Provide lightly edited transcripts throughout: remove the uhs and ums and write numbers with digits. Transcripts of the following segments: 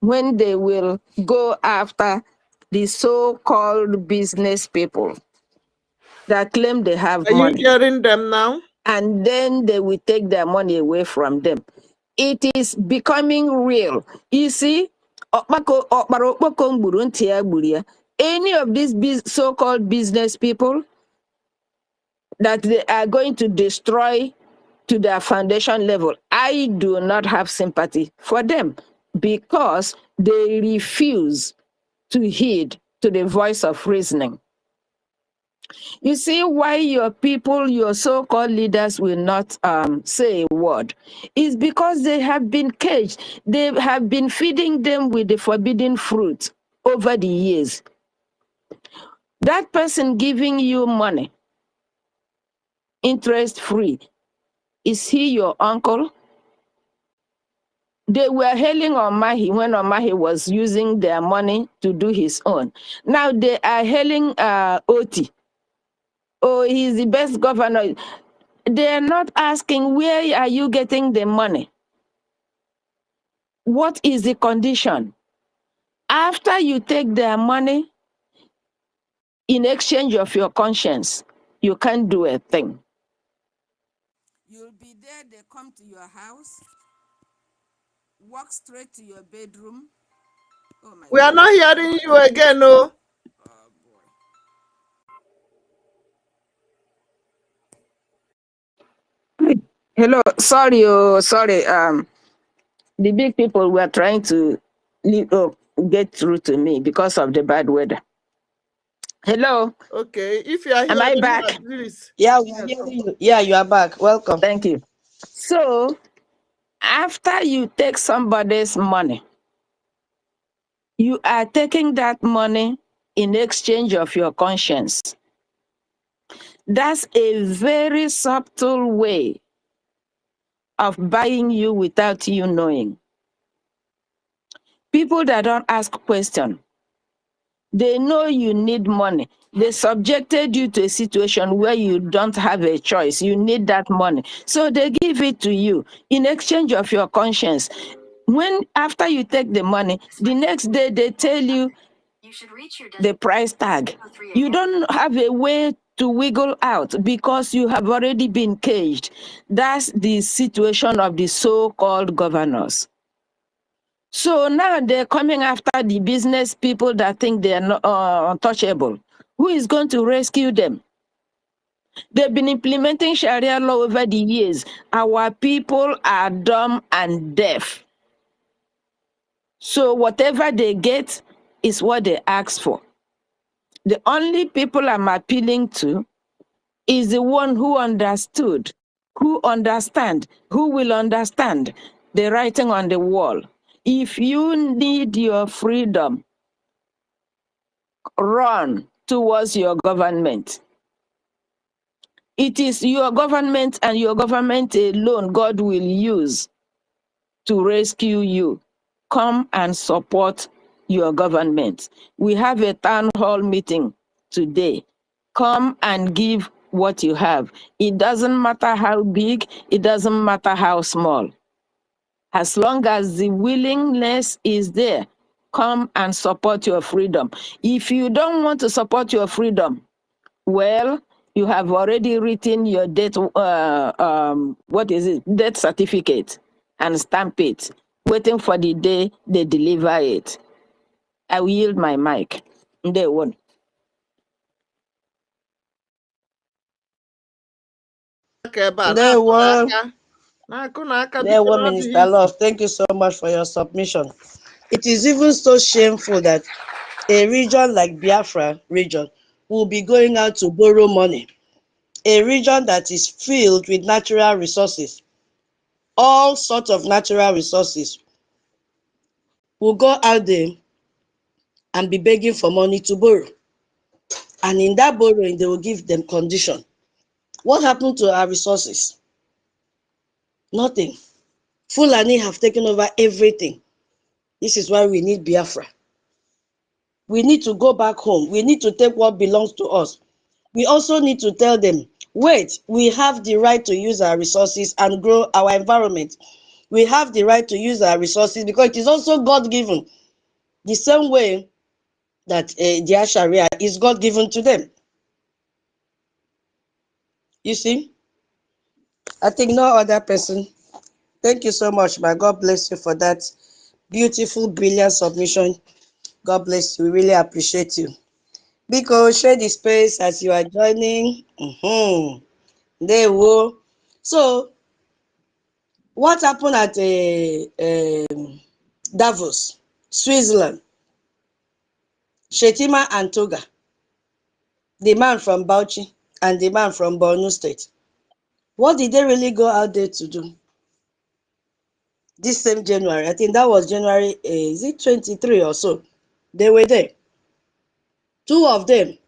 when they will go after the so-called business people that claim they have money. Are you hearing them now? And then they will take their money away from them. It is becoming real. You see, any of these so-called business people that they are going to destroy to their foundation level, I do not have sympathy for them because they refuse to heed to the voice of reasoning. You see why your people, your so-called leaders will not say a word is because they have been caged. They have been feeding them with the forbidden fruit over the years. That person giving you money, interest-free, is he your uncle? They were hailing Omahi when Omahi was using their money to do his own. Now they are hailing Oti. Oh, he's the best governor. They're not asking, where are you getting the money? What is the condition? After you take their money, in exchange of your conscience, you can't do a thing. You'll be there, they come to your house, walk straight to your bedroom. Oh my We are not hearing you again, no. Oh boy. Hello, sorry, sorry. The big people were trying to get through to me because of the bad weather. Hello. Okay, if you are Am I back? please. Yeah, we are hearing you. Yeah, you are back. Welcome. Thank you. So, after you take somebody's money, you are taking that money in exchange of your conscience. That's a very subtle way of buying you without you knowing. People that don't ask questions, they know you need money. They subjected you to a situation where you don't have a choice. You need that money. So they give it to you in exchange of your conscience. When after you take the money, the next day they tell you should reach your the price tag. You don't have a way to wiggle out because you have already been caged. That's the situation of the so-called governors. So now they're coming after the business people that think they're not untouchable. Who is going to rescue them? They've been implementing Sharia law over the years. Our people are dumb and deaf. So whatever they get is what they ask for. The only people I'm appealing to is the one who understood, who understand, who will understand the writing on the wall. If you need your freedom, run towards your government. It is your government and your government alone God will use to rescue you. Come and support your government. We have a town hall meeting today. Come and give what you have. It doesn't matter how big, it doesn't matter how small. As long as the willingness is there, come and support your freedom. If you don't want to support your freedom, well, you have already written your death, death certificate and stamp it, waiting for the day they deliver it. I will yield my mic. They won't. There were Minister Love. Thank you so much for your submission. It is even so shameful that a region like Biafra region will be going out to borrow money. A region that is filled with natural resources, all sorts of natural resources, will go out there and be begging for money to borrow. And in that borrowing, they will give them condition. What happened to our resources? Nothing. Fulani have taken over everything. This is why we need Biafra. We need to go back home. We need to take what belongs to us. We also need to tell them, wait, we have the right to use our resources and grow our environment. We have the right to use our resources because it is also God-given. The same way that their Sharia is God-given to them. You see? I think no other person. Thank you so much, my God bless you for that beautiful, brilliant submission. God bless you. We really appreciate you. Because share the space as you are joining. There will. So, what happened at Davos, Switzerland? Shetima and Toga, the man from Bauchi and the man from Borno State. What did they really go out there to do? This same January, I think that was January, is it 23 or so? They were there. Two of them,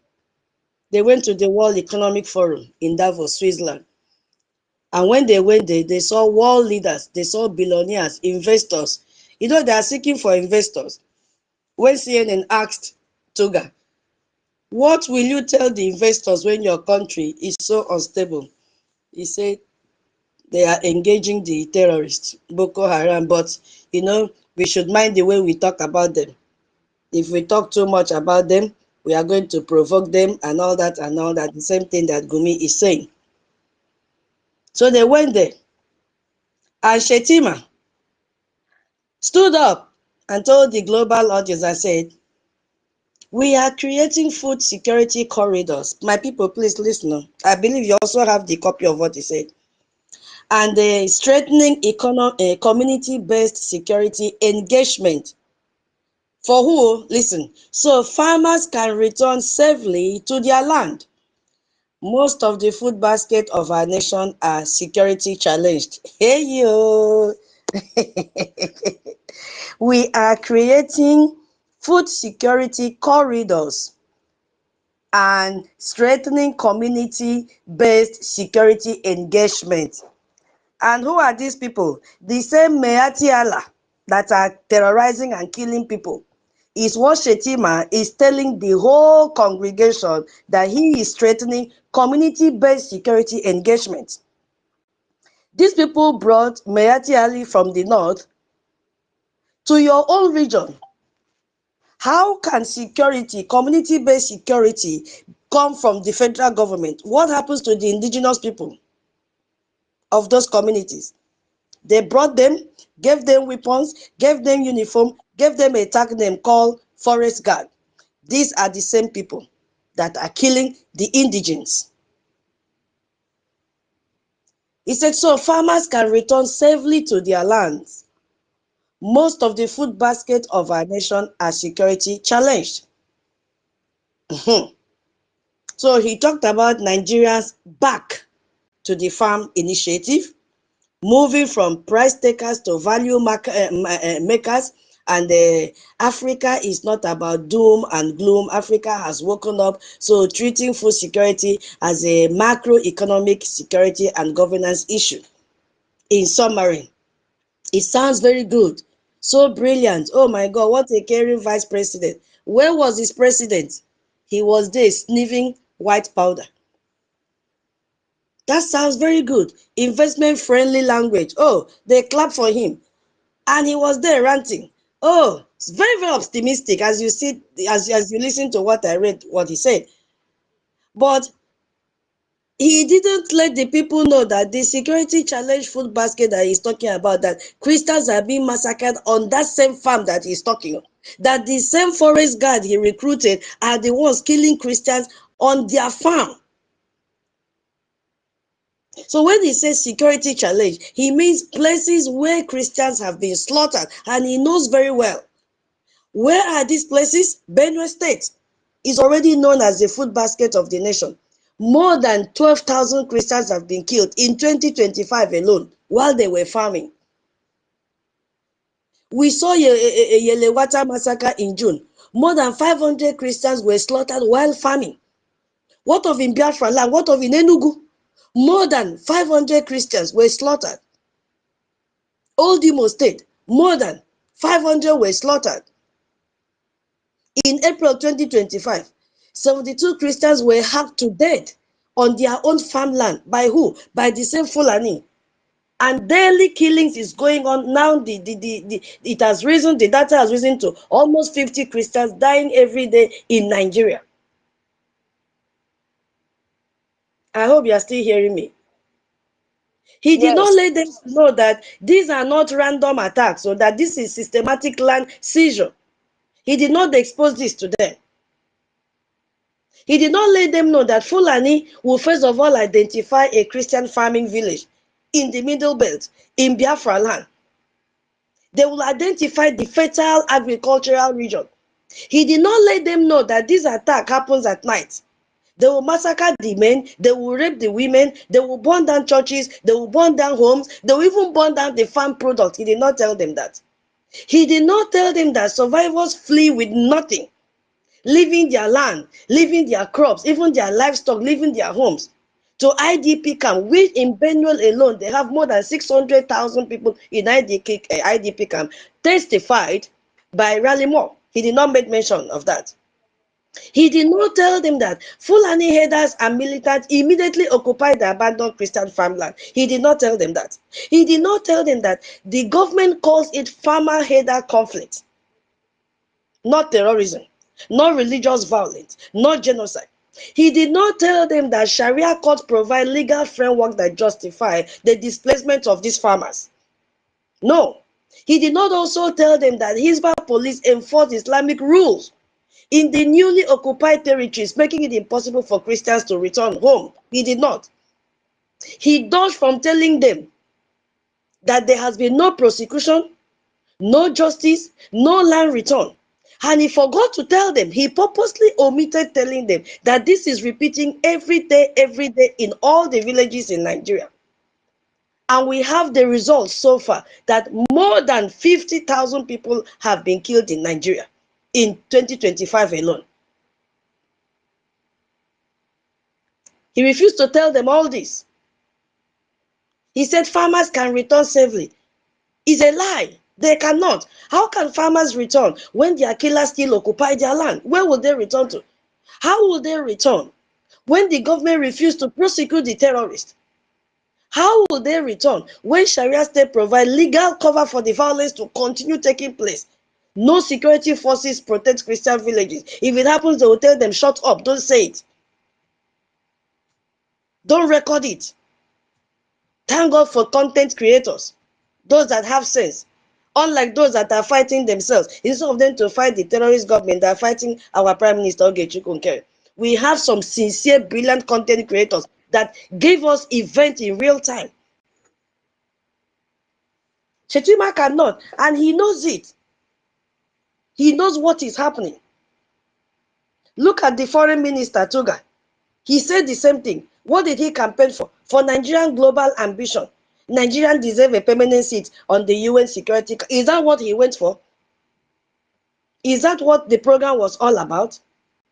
they went to the World Economic Forum in Davos, Switzerland. And when they went there, they saw world leaders, they saw billionaires, investors. You know, they are seeking for investors. When CNN asked Toga, what will you tell the investors when your country is so unstable? He said, they are engaging the terrorists, Boko Haram, but you know, we should mind the way we talk about them. If we talk too much about them, we are going to provoke them and all that and all that. The same thing that Gumi is saying. So they went there. And Shetima stood up and told the global audience and said, we are creating food security corridors. My people, please listen. I believe you also have the copy of what he said. And strengthening community-based security engagement. For who? Listen. So farmers can return safely to their land. Most of the food basket of our nation are security challenged. Hey, you. We are creating food security corridors and strengthening community-based security engagement. And who are these people? The same Meati Allah that are terrorizing and killing people is what Shetima is telling the whole congregation, that he is strengthening community-based security engagement. These people brought Meati Ali from the north to your own region. How can security, community-based security, come from the federal government? What happens to the indigenous people of those communities? They brought them, gave them weapons, gave them uniform, gave them a tag name called Forest Guard. These are the same people that are killing the indigents. He said, so farmers can return safely to their lands. Most of the food basket of our nation are security challenged. So he talked about Nigeria's back to the farm initiative, moving from price takers to value makers. And Africa is not about doom and gloom. Africa has woken up. So treating food security as a macroeconomic security and governance issue. In summary, it sounds very good. So brilliant. Oh my God, what a caring vice president. Where was his president? He was there sniffing white powder. That sounds very good. Investment-friendly language. Oh, they clap for him. And he was there ranting. Oh, it's very, very optimistic as you see, as you listen to what I read, what he said. But he didn't let the people know that the security challenge food basket that he's talking about, that Christians are being massacred on that same farm that he's talking of, that the same forest guard he recruited are the ones killing Christians on their farm. So when he says security challenge, he means places where Christians have been slaughtered, and he knows very well. Where are these places? Benue State is already known as the food basket of the nation. More than 12,000 Christians have been killed in 2025 alone while they were farming. We saw a Yelewata massacre in June. More than 500 Christians were slaughtered while farming. What of in Biafra land? What of in Enugu? More than 500 Christians were slaughtered. Old Imo State, more than 500 were slaughtered. In April 2025, 72 Christians were hacked to death on their own farmland. By who? By the same Fulani. and daily killings is going on now. It has risen, the data has risen to almost 50 Christians dying every day in Nigeria. I hope you are still hearing me. He did not Yes. let them know that these are not random attacks, or that this is systematic land seizure. He did not expose this to them. He did not let them know that Fulani will first of all identify a Christian farming village in the Middle Belt, in Biafra land. They will identify the fertile agricultural region. He did not let them know that this attack happens at night. They will massacre the men, they will rape the women, they will burn down churches, they will burn down homes, they will even burn down the farm products. He did not tell them that. He did not tell them that survivors flee with nothing, leaving their land, leaving their crops, even their livestock, leaving their homes to IDP camp, which in Benue alone, they have more than 600,000 people in IDP camp, testified by Rally Moore. He did not make mention of that. He did not tell them that Fulani herders and militants immediately occupied the abandoned Christian farmland. He did not tell them that. He did not tell them that the government calls it farmer-herder conflict, not terrorism, not religious violence, not genocide. He did not tell them that Sharia courts provide legal framework that justify the displacement of these farmers. No. He did not also tell them that Hizbah police enforce Islamic rules in the newly occupied territories, making it impossible for Christians to return home. He did not. He dodged from telling them that there has been no prosecution, no justice, no land return. And he forgot to tell them, he purposely omitted telling them that this is repeating every day in all the villages in Nigeria. And we have the results so far that more than 50,000 people have been killed in Nigeria in 2025 alone. He refused to tell them all this. He said farmers can return safely. It's a lie. They cannot. How can farmers return when their killers still occupy their land? Where will they return to? How will they return when the government refused to prosecute the terrorists? How will they return when Sharia state provide legal cover for the violence to continue taking place? No security forces protect Christian villages. If it happens, they will tell them, shut up, don't say it. Don't record it. Thank God for content creators, those that have sense. Unlike those that are fighting themselves, instead of them to fight the terrorist government, they are fighting our Prime Minister NKERE. We have some sincere, brilliant content creators that give us events in real time. Shetima cannot, and he knows it. He knows what is happening. Look at the foreign minister, Tuga. He said the same thing. What did he campaign for? For Nigerian global ambition. Nigerians deserve a permanent seat on the UN Security. Is that what he went for? Is that what the program was all about?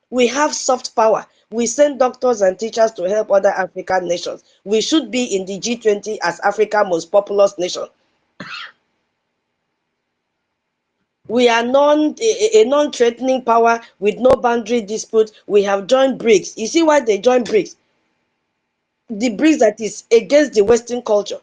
We have soft power. We send doctors and teachers to help other African nations. We should be in the G20 as Africa's most populous nation. We are a non-threatening power with no boundary dispute. We have joined BRICS. You see why they joined BRICS? The BRICS that is against the Western culture.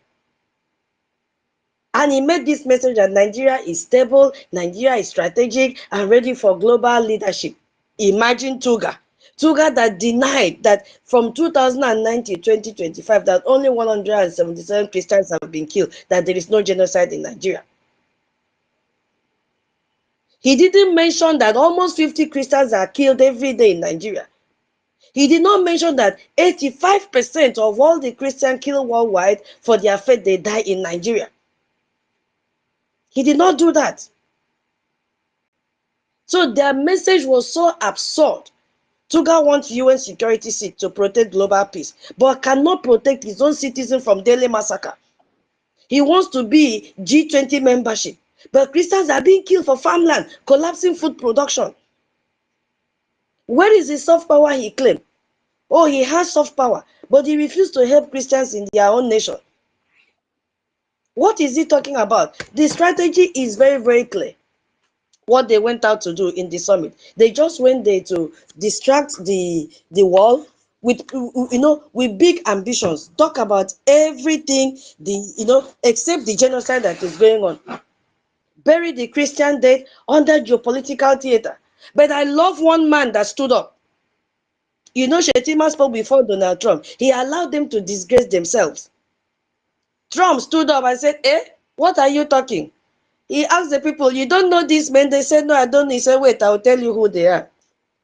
And he made this message that Nigeria is stable, Nigeria is strategic and ready for global leadership. Imagine Tuga. Tuga that denied that from 2009 to 2025 that only 177 Christians have been killed, that there is no genocide in Nigeria. He didn't mention that almost 50 Christians are killed every day in Nigeria. He did not mention that 85% of all the Christians killed worldwide for their faith, they die in Nigeria. He did not do that. So their message was so absurd. Tuga wants UN security seat to protect global peace, but cannot protect his own citizens from daily massacre. He wants to be G20 membership, but Christians are being killed for farmland, collapsing food production. Where is the soft power he claimed? Oh, he has soft power, but he refused to help Christians in their own nation. What is he talking about? The strategy is very, very clear. What they went out to do in the summit. They just went there to distract the world with with big ambitions, talk about everything, except the genocide that is going on. Bury the Christian dead under geopolitical theater. But I love one man that stood up. Shetima spoke before Donald Trump. He allowed them to disgrace themselves. Trump stood up and said, what are you talking? He asked the people, you don't know these men? They said, no, I don't. He said, wait, I'll tell you who they are.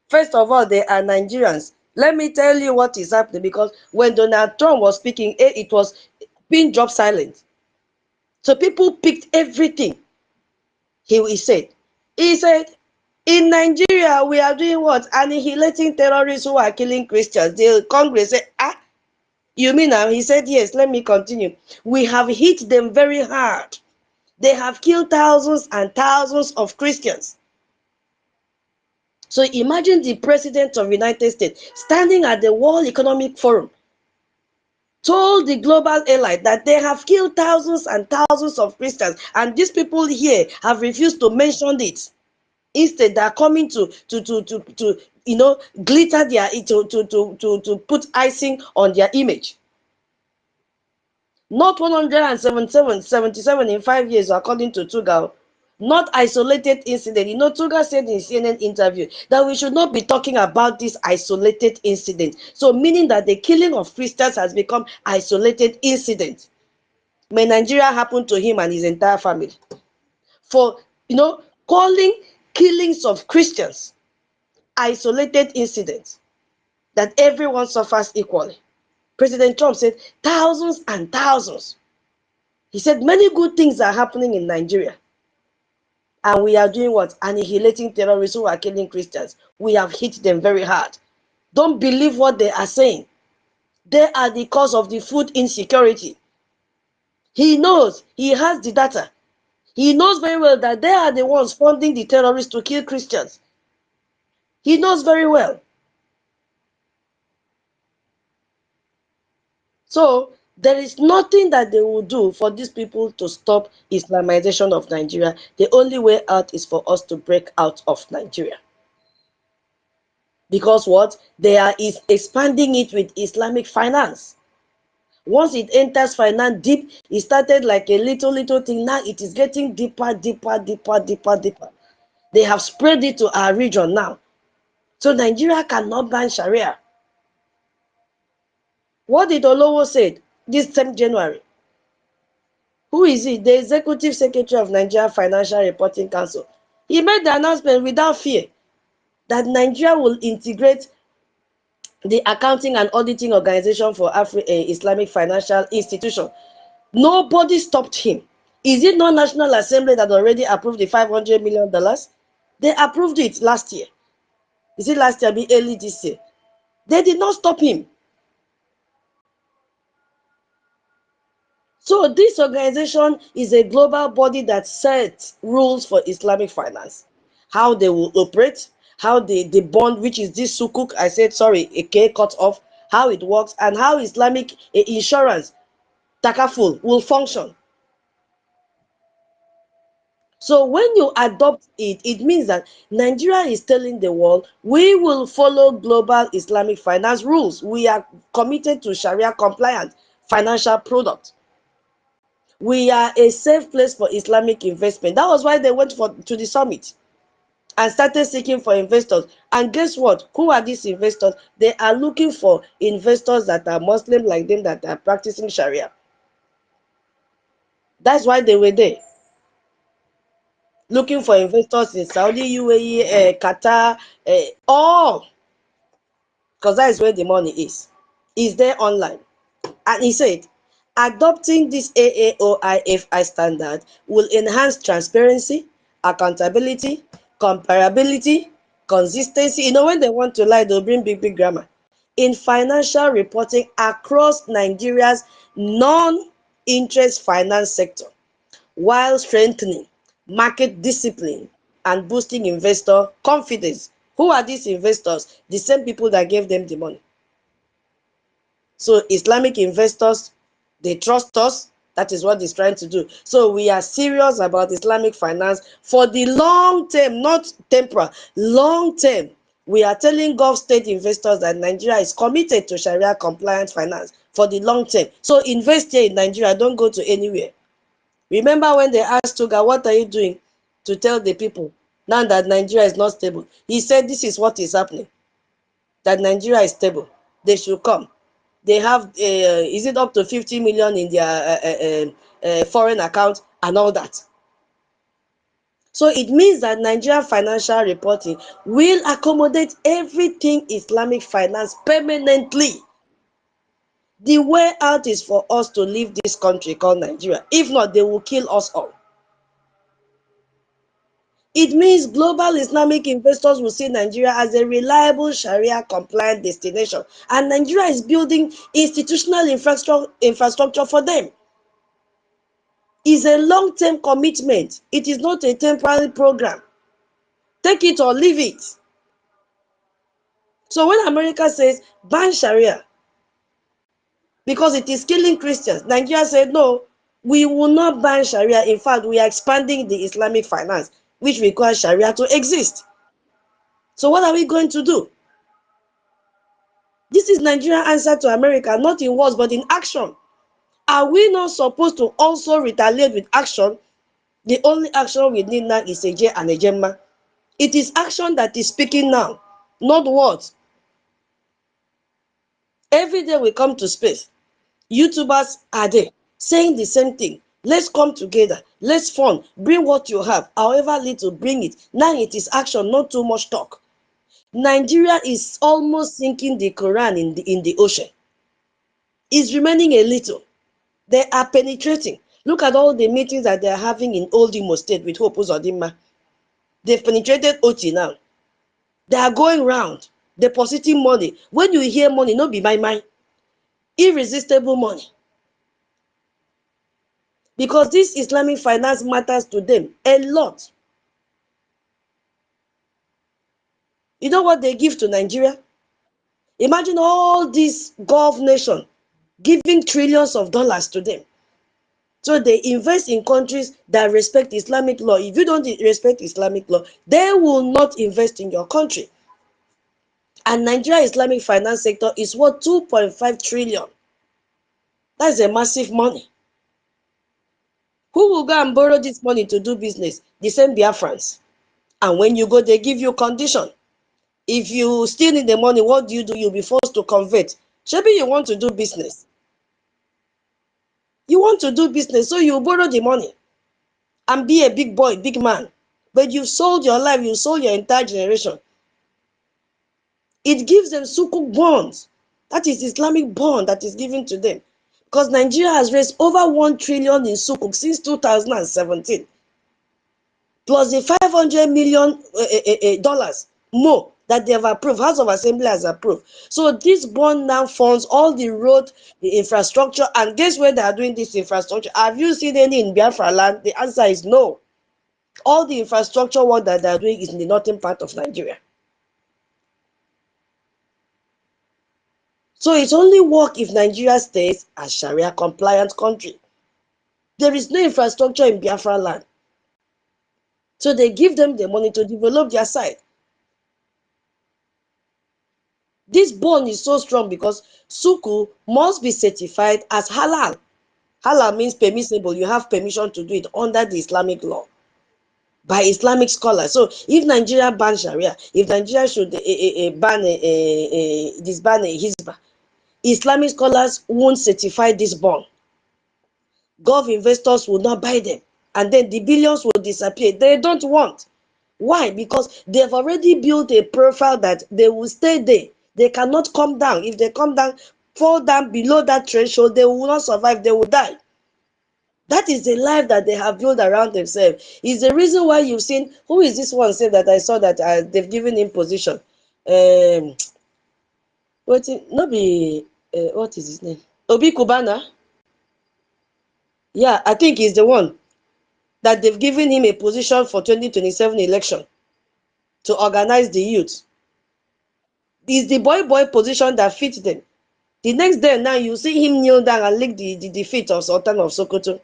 First of all, they are Nigerians. Let me tell you what is happening, because when Donald Trump was speaking, it was being dropped silent. So people picked everything he said. He said, in Nigeria, we are doing what? Annihilating terrorists who are killing Christians. The Congress said, you mean now? He said, yes, let me continue. We have hit them very hard. They have killed thousands and thousands of Christians. So imagine the president of the United States standing at the World Economic Forum, told the global elite that they have killed thousands and thousands of Christians, and these people here have refused to mention it. Instead, they are coming to glitter their to put icing on their image. Not 177 in 5 years, according to Tugal. Not isolated incident. Tugal said in CNN interview that we should not be talking about this isolated incident. So meaning that the killing of Christians has become isolated incident. May Nigeria happen to him and his entire family. For, calling killings of Christians isolated incidents, that everyone suffers equally. President Trump said thousands and thousands. He said many good things are happening in Nigeria. And we are doing what? Annihilating terrorists who are killing Christians. We have hit them very hard. Don't believe what they are saying. They are the cause of the food insecurity. He knows. He has the data. He knows very well that they are the ones funding the terrorists to kill Christians. He knows very well. So there is nothing that they will do for these people to stop Islamization of Nigeria. The only way out is for us to break out of Nigeria. Because what? They are expanding it with Islamic finance. Once it enters finance deep, it started like a little thing. Now it is getting deeper. They have spread it to our region now. So Nigeria cannot ban Sharia. What did Olowo say this same January? Who is he? The Executive Secretary of Nigeria Financial Reporting Council. He made the announcement without fear that Nigeria will integrate the Accounting and Auditing Organization for Islamic Financial Institution. Nobody stopped him. Is it not National Assembly that already approved the $500 million? They approved it last year. Is it last year? Be early this year. They did not stop him. So this organization is a global body that sets rules for Islamic finance, how they will operate, how the bond, which is this sukuk, a K cut off, how it works, and how Islamic insurance, takaful, will function. So when you adopt it, it means that Nigeria is telling the world, we will follow global Islamic finance rules. We are committed to Sharia compliant financial products. We are a safe place for Islamic investment. That was why they went to the summit and started seeking for investors. And guess what? Who are these investors? They are looking for investors that are Muslim like them, that are practicing Sharia. That's why they were there. Looking for investors in Saudi, UAE, Qatar, all. Because that is where the money is. Is there online. And he said, adopting this AAOIFI standard will enhance transparency, accountability, comparability, consistency. When they want to lie, they'll bring big grammar. In financial reporting across Nigeria's non-interest finance sector, while strengthening market discipline and boosting investor confidence. Who are these investors? The same people that gave them the money. So Islamic investors, they trust us. That is what he's trying to do. So we are serious about Islamic finance for the long term, not temporal, long term. We are telling Gulf state investors that Nigeria is committed to Sharia compliant finance for the long term. So invest here in Nigeria, don't go to anywhere. Remember when they asked Tuga, what are you doing to tell the people now that Nigeria is not stable? He said this is what is happening, that Nigeria is stable. They should come. They have, is it up to 50 million in their foreign account and all that. So it means that Nigerian financial reporting will accommodate everything Islamic finance permanently. The way out is for us to leave this country called Nigeria. If not, they will kill us all. It means global Islamic investors will see Nigeria as a reliable Sharia compliant destination. And Nigeria is building institutional infrastructure for them. It's a long-term commitment. It is not a temporary program. Take it or leave it. So when America says ban Sharia because it is killing Christians, Nigeria said no, we will not ban Sharia. In fact, we are expanding the Islamic finance, which requires Sharia to exist. So what are we going to do? This is Nigeria's answer to America, not in words, but in action. Are we not supposed to also retaliate with action? The only action we need now is a J and a Gemma. It is action that is speaking now, not words. Every day we come to space, YouTubers are there saying the same thing. Let's come together. Let's fund. Bring what you have. However little, bring it. Now it is action, not too much talk. Nigeria is almost sinking the Quran in the ocean. It's remaining a little. They are penetrating. Look at all the meetings that they are having in Old Imo State with Hope Uzodinma. They've penetrated Oti now. They are going round, depositing money. When you hear money, no be my mind. Irresistible money. Because this Islamic finance matters to them a lot. You know what they give to Nigeria? Imagine all these Gulf nations giving trillions of dollars to them. So they invest in countries that respect Islamic law. If you don't respect Islamic law, they will not invest in your country. And Nigeria Islamic finance sector is worth 2.5 trillion. That's a massive money. Who will go and borrow this money to do business? The same Biafrans. And when you go, they give you condition. If you still need the money, what do? You'll be forced to convert. Maybe you want to do business. You want to do business, so you borrow the money and be a big boy, big man. But you've sold your life, you sold your entire generation. It gives them sukuk bonds. That is Islamic bond that is given to them. Because Nigeria has raised over 1 trillion in sukuk since 2017. Plus the $500 million dollars more that they have approved, House of Assembly has approved. So this bond now funds all the road, the infrastructure, and guess where they are doing this infrastructure? Have you seen any in Biafra land? The answer is no. All the infrastructure work that they are doing is in the northern part of Nigeria. So it only works if Nigeria stays a Sharia compliant country. There is no infrastructure in Biafra land. So they give them the money to develop their side. This bond is so strong because Suku must be certified as halal. Halal means permissible. You have permission to do it under the Islamic law by Islamic scholars. So if Nigeria bans Sharia, if Nigeria should disband Hizbah, Islamic scholars won't certify this bond. Gulf investors will not buy them. And then the billions will disappear. They don't want. Why? Because they've already built a profile that they will stay there. They cannot come down. If they come down, fall down below that threshold, they will not survive. They will die. That is the life that they have built around themselves. Is the reason why you've seen, who is this one say that I saw that they've given him position? What is his name? Obi Kubana. Yeah, I think he's the one that they've given him a position for 2027 election to organize the youth. It's the boy position that fits them. The next day now you see him kneel down and lick the feet of Sultan of Sokoto.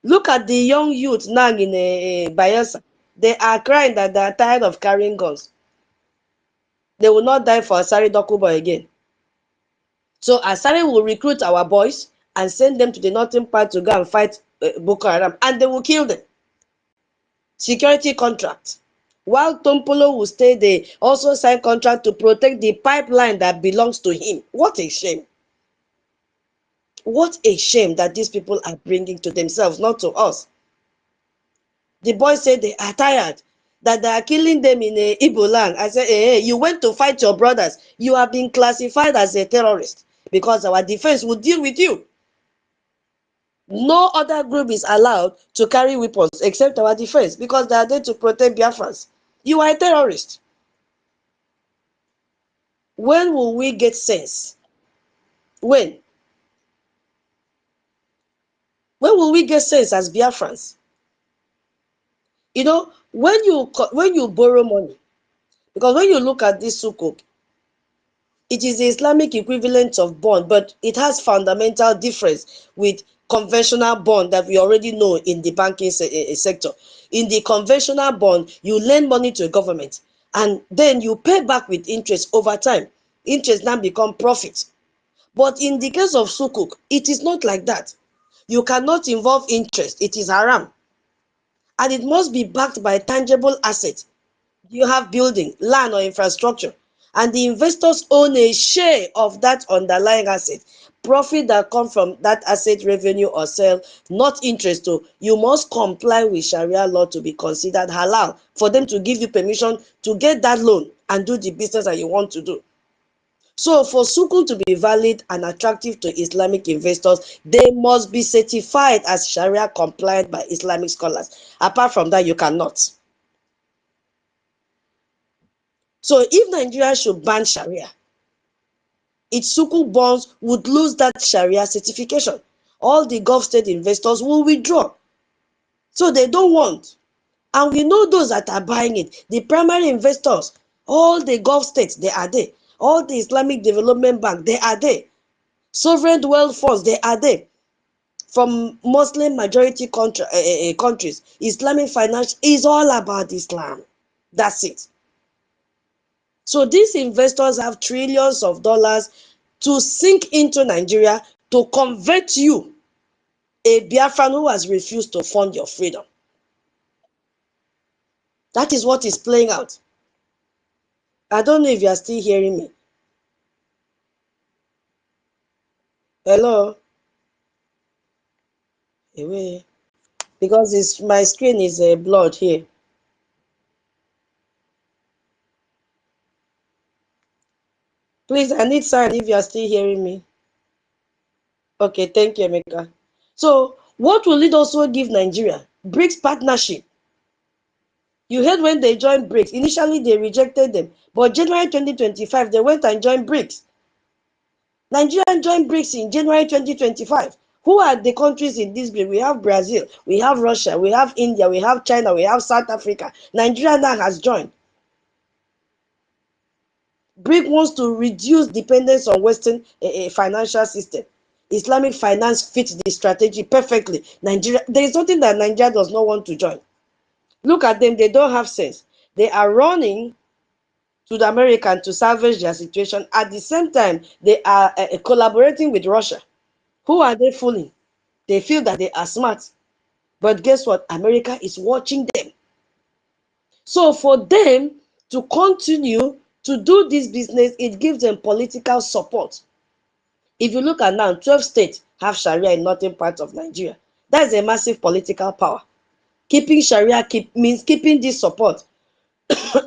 Look at the young youth now in Bayelsa. They are crying that they are tired of carrying guns. They will not die for Asari Dokubo again. So Asari will recruit our boys and send them to the northern part to go and fight Boko Haram, and they will kill them. Security contract. While Tompolo will stay, they also sign contract to protect the pipeline that belongs to him. What a shame. What a shame that these people are bringing to themselves, not to us. The boys say they are tired, that they are killing them in Igbo land. I say, hey, you went to fight your brothers. You have been classified as a terrorist because our defense will deal with you. No other group is allowed to carry weapons except our defense because they are there to protect Biafrans. You are a terrorist. When will we get sense? When? When will we get sense as Biafrans? You know, when you borrow money, because when you look at this sukuk, it is the Islamic equivalent of bond, but it has fundamental difference with conventional bond that we already know in the banking sector. In the conventional bond, you lend money to a government and then you pay back with interest over time. Interest now become profit. But in the case of sukuk, it is not like that. You cannot involve interest. It is haram. And it must be backed by tangible assets. You have building, land or infrastructure, and the investors own a share of that underlying asset. Profit that come from that asset revenue or sale, not interest. So you must comply with Sharia law to be considered halal for them to give you permission to get that loan and do the business that you want to do. So for sukuk to be valid and attractive to Islamic investors, they must be certified as Sharia compliant by Islamic scholars. Apart from that, you cannot. So if Nigeria should ban Sharia, its sukuk bonds would lose that Sharia certification. All the Gulf state investors will withdraw. So they don't want. And we know those that are buying it. The primary investors, all the Gulf states, they are there. All the Islamic Development Bank, they are there. Sovereign wealth funds, they are there. From Muslim majority countries, Islamic finance is all about Islam. That's it. So these investors have trillions of dollars to sink into Nigeria to convert you, a Biafran who has refused to fund your freedom. That is what is playing out. I don't know if you are still hearing me. Hello? Away. Because my screen is blurred here. Please, I need sign if you are still hearing me. Okay, thank you, Emeka. So, what will it also give Nigeria? BRICS partnership. You heard when they joined BRICS. Initially, they rejected them. But January 2025, they went and joined BRICS. Nigeria joined BRICS in January 2025. Who are the countries in this BRICS? We have Brazil, we have Russia, we have India, we have China, we have South Africa. Nigeria now has joined. BRICS wants to reduce dependence on Western financial system. Islamic finance fits the strategy perfectly. Nigeria, there is nothing that Nigeria does not want to join. Look at them, they don't have sense. They are running to the American to salvage their situation. At the same time, they are collaborating with Russia. Who are they fooling? They feel that they are smart. But guess what? America is watching them. So for them to continue to do this business, it gives them political support. If you look at now, 12 states have Sharia in northern parts of Nigeria. That is a massive political power. Keeping Sharia means keeping this support.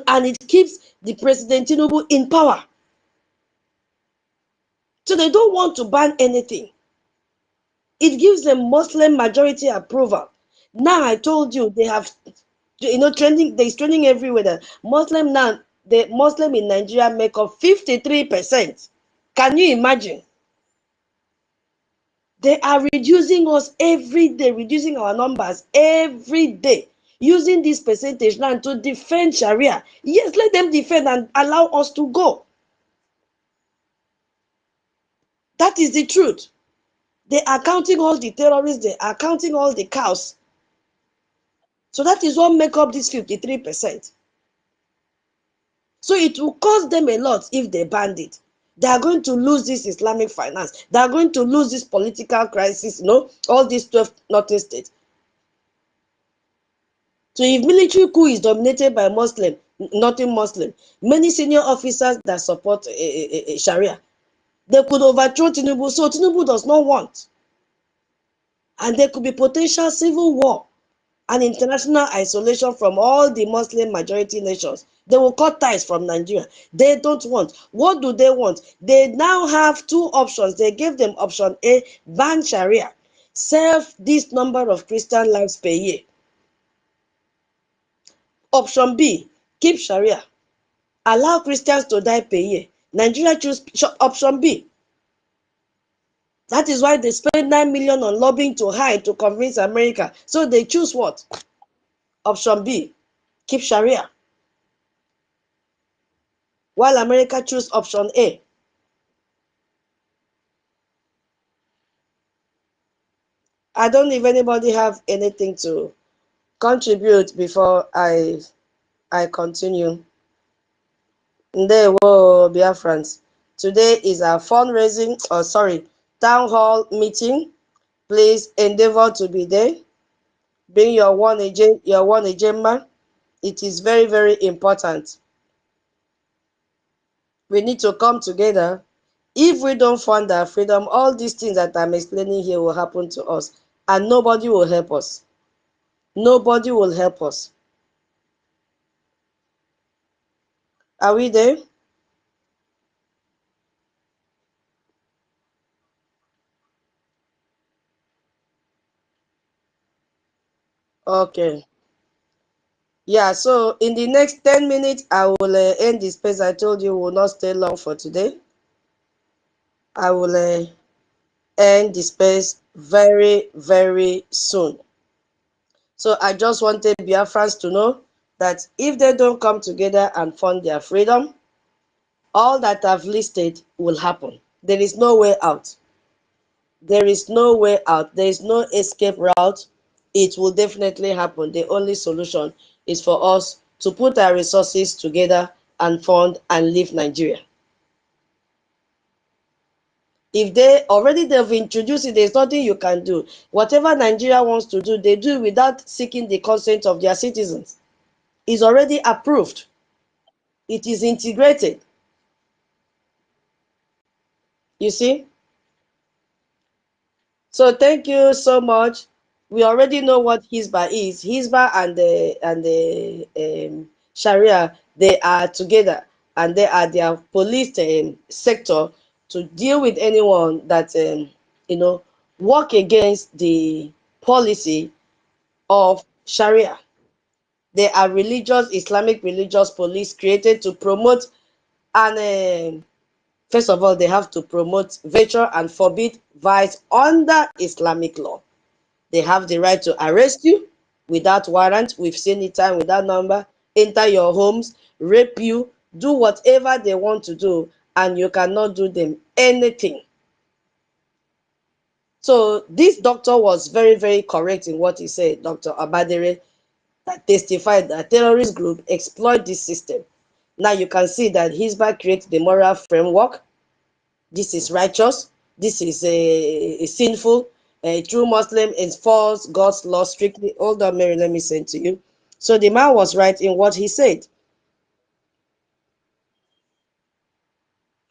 And it keeps the President Tinubu in power. So they don't want to ban anything. It gives them Muslim majority approval. Now I told you they have, trending. There's trending everywhere. That Muslim now, the Muslim in Nigeria make up 53%. Can you imagine? They are reducing us every day, reducing our numbers every day, using this percentage now to defend Sharia. Yes, let them defend and allow us to go. That is the truth. They are counting all the terrorists, they are counting all the cows. So that is what make up this 53%. So it will cost them a lot if they ban it. They are going to lose this Islamic finance. They are going to lose this political crisis, all these 12 northern states. So if military coup is dominated by Muslim, nothing Muslim, many senior officers that support Sharia, they could overthrow Tinubu. So Tinubu does not want. And there could be potential civil war and international isolation from all the Muslim majority nations. They will cut ties from Nigeria. They don't want. What do they want? They now have two options. They gave them option A, ban Sharia, save this number of Christian lives per year. Option B, keep Sharia, allow Christians to die per year. Nigeria choose option B. That is why they spend 9 million on lobbying to hide to convince America. So they choose what? Option B, keep Sharia. While America choose option A. I don't know if anybody have anything to contribute before I continue. Ndewo, Biafrans. Today is our fundraising, town hall meeting. Please endeavor to be there. Bring your one agenda. It is very, very important. We need to come together. If we don't fund our freedom, all these things that I'm explaining here will happen to us, and nobody will help us. Nobody will help us. Are we there? Okay. Yeah, so in the next 10 minutes, I will end the space. I told you will not stay long for today. I will end the space very, very soon. So I just wanted Biafrans to know that if they don't come together and fund their freedom, all that I've listed will happen. There is no way out. There is no way out. There is no escape route. It will definitely happen. The only solution is for us to put our resources together and fund and leave Nigeria. If they've introduced it, there's nothing you can do. Whatever Nigeria wants to do, they do without seeking the consent of their citizens. It's already approved. It is integrated. You see? So thank you so much. We already know what Hizbah is. Hizbah and the Sharia, they are together, and they are their police sector to deal with anyone that work against the policy of Sharia. They are Islamic religious police created to promote and first of all, they have to promote virtue and forbid vice under Islamic law. They have the right to arrest you without warrant. We've seen it time without number. Enter your homes, rape you, do whatever they want to do, and you cannot do them anything. So this doctor was very, very correct in what he said, Dr. Abadere, that testified that terrorist group exploit this system. Now you can see that Hizbah creates the moral framework. This is righteous. This is a sinful. A true Muslim enforce God's law strictly. Hold on, Mary, let me send to you. So the man was right in what he said.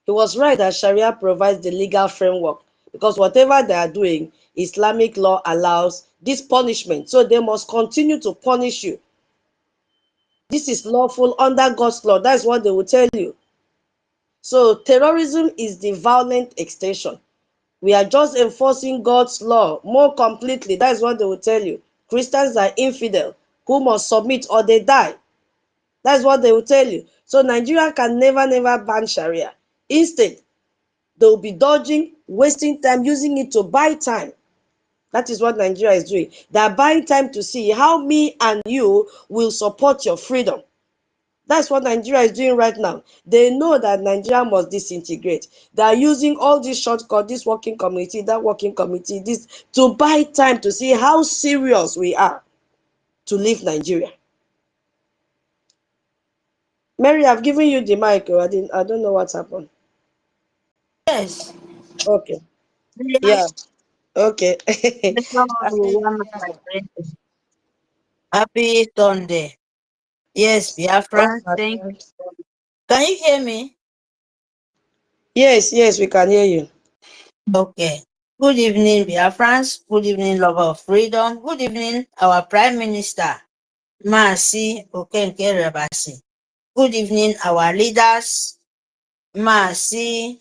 He was right that Sharia provides the legal framework because whatever they are doing, Islamic law allows this punishment. So they must continue to punish you. This is lawful under God's law. That's what they will tell you. So terrorism is the violent extension. We are just enforcing God's law more completely. That is what they will tell you. Christians are infidel who must submit or they die. That's what they will tell you. So Nigeria can never, never ban Sharia. Instead, they will be dodging, wasting time, using it to buy time. That is what Nigeria is doing. They are buying time to see how me and you will support your freedom. That's what Nigeria is doing right now. They know that Nigeria must disintegrate. They are using all these shortcuts, this working committee, that working committee, this to buy time to see how serious we are to leave Nigeria. Mary, I've given you the mic. Oh, I don't know what happened. Yes. Okay. Yeah. Yes. Okay. Happy Sunday. Yes, Biafra. Thank you. Can you hear me? Yes, yes, we can hear you. Okay. Good evening, Biafrans. Good evening, lover of freedom. Good evening, our Prime Minister, Maasi Okenkere Basi. Good evening, our leaders, Maasi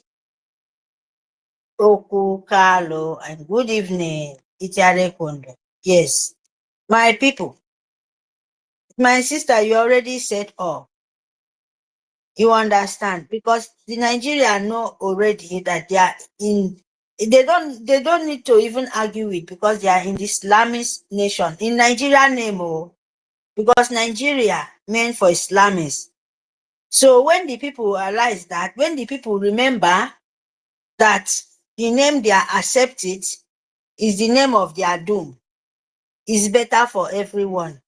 Okukalo, and good evening, Itiare Kondo. Yes, my people, my sister, you already said all. You understand? Because the Nigerians know already that they are in. They don't need to even argue it because they are in the Islamist nation. In Nigeria name, oh, because Nigeria meant for Islamists. So when the people realize that, when the people remember that the name they are accepted is the name of their doom, is better for everyone.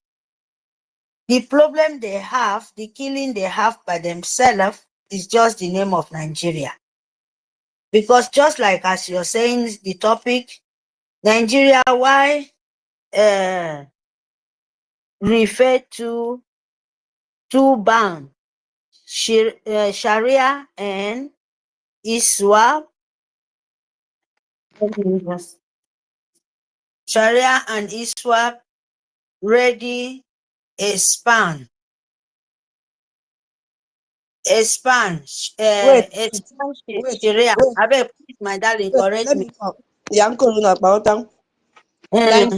The problem they have, the killing they have by themselves, is just the name of Nigeria. Because just like as you're saying, the topic, Nigeria, why refer to two ban, Sharia and Iswap, Sharia and Iswap ready expand, Wait, expand wait, Sharia. wait, I beg, please, my darling, wait. correct Let me. me come. Yankoluna Pautam. Uh,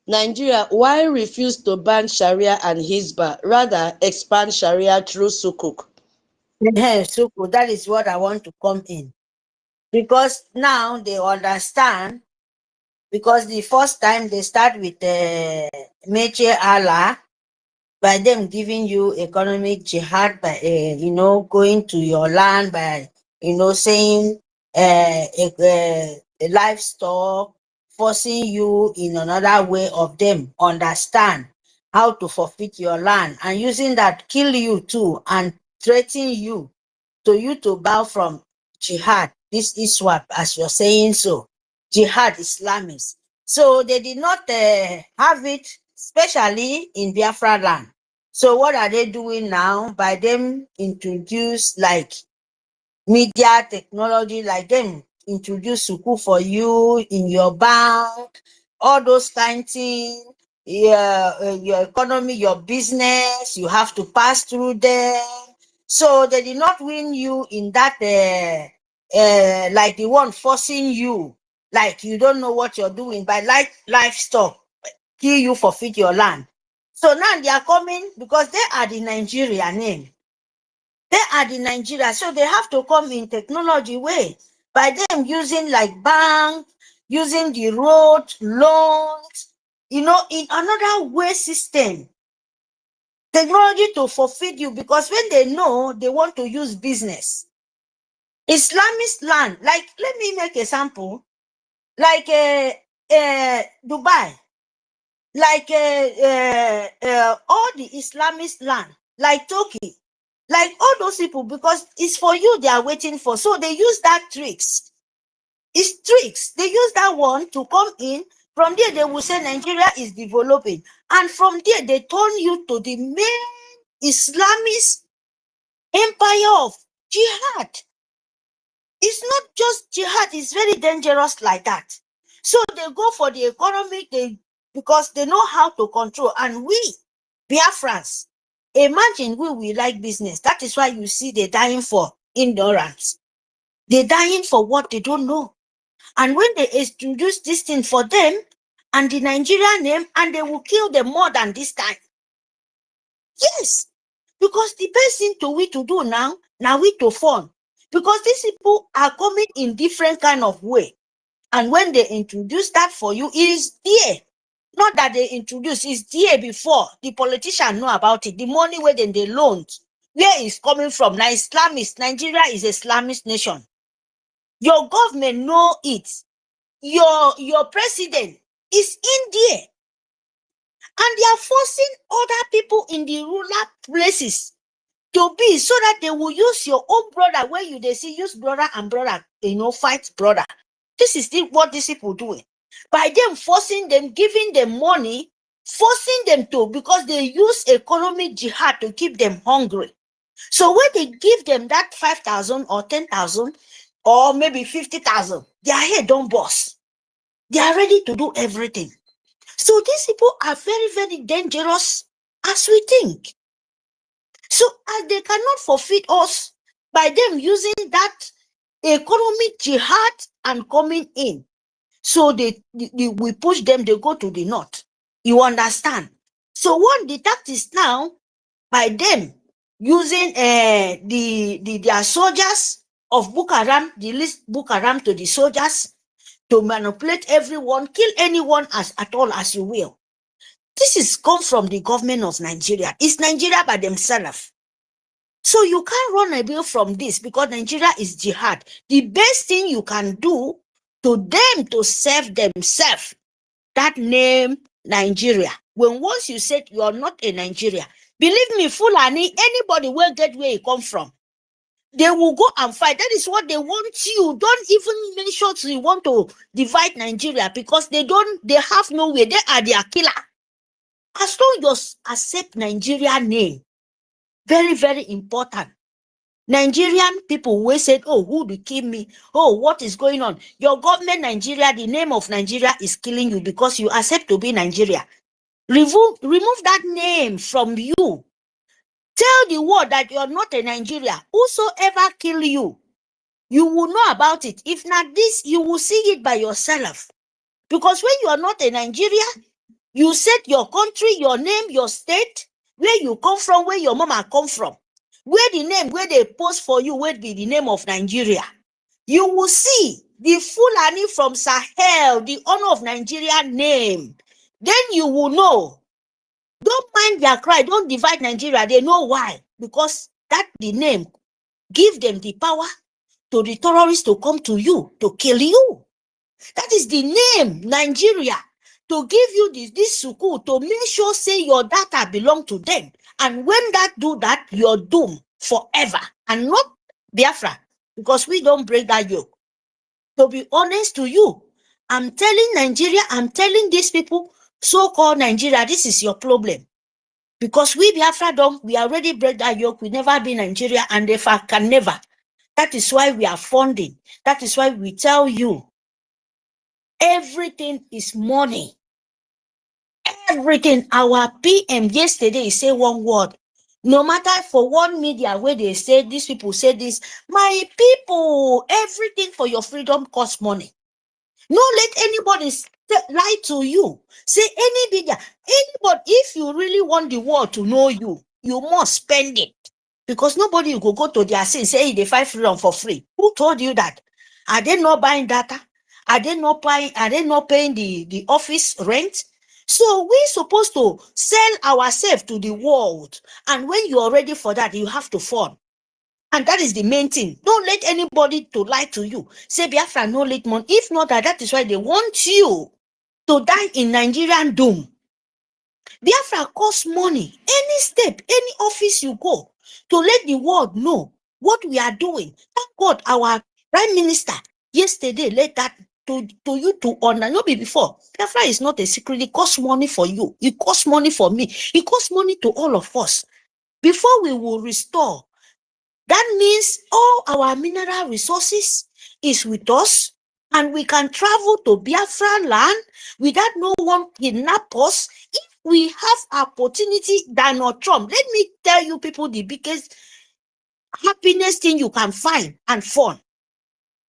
Nigeria, why refuse to ban Sharia and Hizbah? Rather, expand Sharia through Sukuk. so that is what I want to come in. Because now they understand, because the first time they start with Meche Allah, by them giving you economic jihad, by going to your land, by saying livestock, forcing you in another way of them understand how to forfeit your land, and using that kill you too and threaten you to bow from jihad. This is what, as you're saying, so jihad Islamists. So they did not have it, especially in Biafra land. So what are they doing now? By them introduce like media technology, like them introduce Suku for you in your bank, all those kind things. Your economy, your business, you have to pass through them. So they did not win you in that, like the one forcing you, like you don't know what you're doing, by like livestock, kill you, forfeit your land. So now they are coming because they are the Nigeria name. They are the Nigeria, so they have to come in technology way, by them using like bank, using the road loans, in another way system, technology to fulfill you, because when they know they want to use business. Islamist land, like let me make a sample, like Dubai, like all the Islamist land, like Turkey, like all those people, because it's for you they are waiting for. So they use that tricks. It's tricks. They use that one to come in. From there, they will say Nigeria is developing. And from there, they turn you to the main Islamist empire of jihad. It's not just jihad, it's very dangerous like that. So they go for the economic, because they know how to control. And we, Biafrans, imagine we like business. That is why you see they're dying for ignorance. They're dying for what they don't know. And when they introduce this thing for them and the Nigerian name, and they will kill them more than this time. Yes, because the best thing to do now we to fund, because these people are coming in different kind of way. And when they introduce that for you, it is there. Not that they introduce, it's there before. The politicians know about it. The money where they loaned, where is coming from? Now Islamist, Nigeria is an Islamist nation. Your government know it. Your president is in there. And they are forcing other people in the rural places to be, so that they will use your own brother, where they see use brother and brother, fight brother. This is what these people doing. By them forcing them, giving them money, forcing them to, because they use economic jihad to keep them hungry. So when they give them that 5,000 or 10,000 or maybe 50,000, their head don't bust. They are ready to do everything. So these people are very, very dangerous as we think. So as they cannot forfeit us by them using that economic jihad and coming in. So we push them, they go to the north. You understand? So what the tactics now, by them using their soldiers of Boko Haram, the list Boko Haram to the soldiers, to manipulate everyone, kill anyone at all as you will. This is come from the government of Nigeria. It's Nigeria by themselves. So you can't run away from this, because Nigeria is jihad. The best thing you can do to them to save themselves, that name Nigeria. When once you said you are not a Nigeria, believe me, Fulani, anybody will get where you come from. They will go and fight. That is what they want you. Don't even make sure you want to divide Nigeria, because they have no way. They are their killer. As long as you accept Nigeria name, very, very important. Nigerian people will say, oh, who will kill me? Oh, what is going on? Your government, Nigeria, the name of Nigeria is killing you because you accept to be Nigeria. Remove that name from you. Tell the world that you're not a Nigeria. Whosoever kill you, you will know about it. If not this, you will see it by yourself. Because when you are not a Nigeria, you set your country, your name, your state, where you come from, where your mama come from. Where the name, where they post for you, will be the name of Nigeria. You will see the Fulani from Sahel, the honor of Nigeria name. Then you will know. Don't mind their cry. Don't divide Nigeria. They know why. Because that the name give them the power to the terrorists to come to you, to kill you. That is the name, Nigeria, to give you this suku, to make sure say your data belong to them. And when that do that, you're doomed forever. And not Biafra, because we don't break that yoke. To be honest to you, I'm telling Nigeria, I'm telling these people, so-called Nigeria, this is your problem. Because we Biafra we already break that yoke. We never be Nigeria, and if I can never. That is why we are funding. That is why we tell you, everything is money. Everything. Our PM yesterday say one word. No matter for one media where they say, these people say this, my people, everything for your freedom costs money. No, let anybody lie to you. Say any media, anybody, if you really want the world to know you, you must spend it. Because nobody will go to their sin, say they find freedom for free. Who told you that? Are they not buying data? Are they not paying the office rent? So we're supposed to sell ourselves to the world. And when you're ready for that, you have to fund. And that is the main thing. Don't let anybody to lie to you. Say Biafra no late money. If not, that is why they want you to die in Nigerian doom. Biafra costs money. Any step, any office you go, to let the world know what we are doing. Thank God our Prime Minister yesterday let that to you to honor. Not before. Biafra is not a secret. It costs money for you. It costs money for me. It costs money to all of us. Before we will restore, that means all our mineral resources is with us, and we can travel to Biafra land without no one kidnap us. If we have opportunity, Donald Trump, let me tell you people the biggest happiness thing you can find and fun.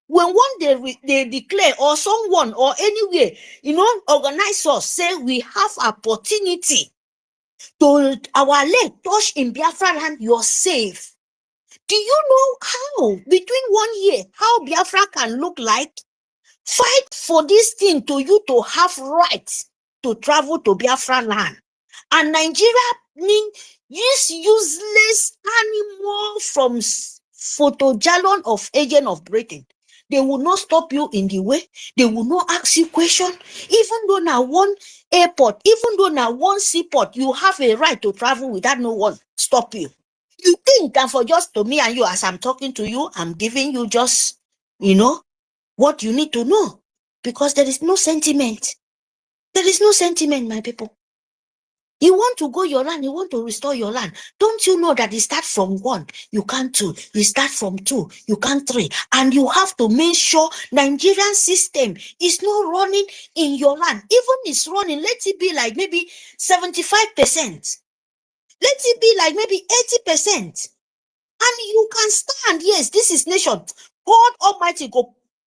When one day they declare, or someone or anywhere, organize us, say we have opportunity to our leg touch in Biafra land, you're safe. Do you know how, between 1 year, how Biafra can look like? Fight for this thing to you to have rights to travel to Biafra land. And Nigeria means this useless animal from photojalon of agent of Britain. They will not stop you in the way. They will not ask you question. Even though now one airport, even though now one seaport, you have a right to travel without no one stop you. You think that for just to me and you, as I'm talking to you, I'm giving you just, what you need to know. Because there is no sentiment. There is no sentiment, my people. You want to go your land, you want to restore your land. Don't you know that it starts from 1, you can't 2. You start from 2, you can't 3. And you have to make sure Nigerian system is not running in your land. Even it's running, let it be like maybe 75%. Let it be like maybe 80%. And you can stand. Yes, this is nation. God Almighty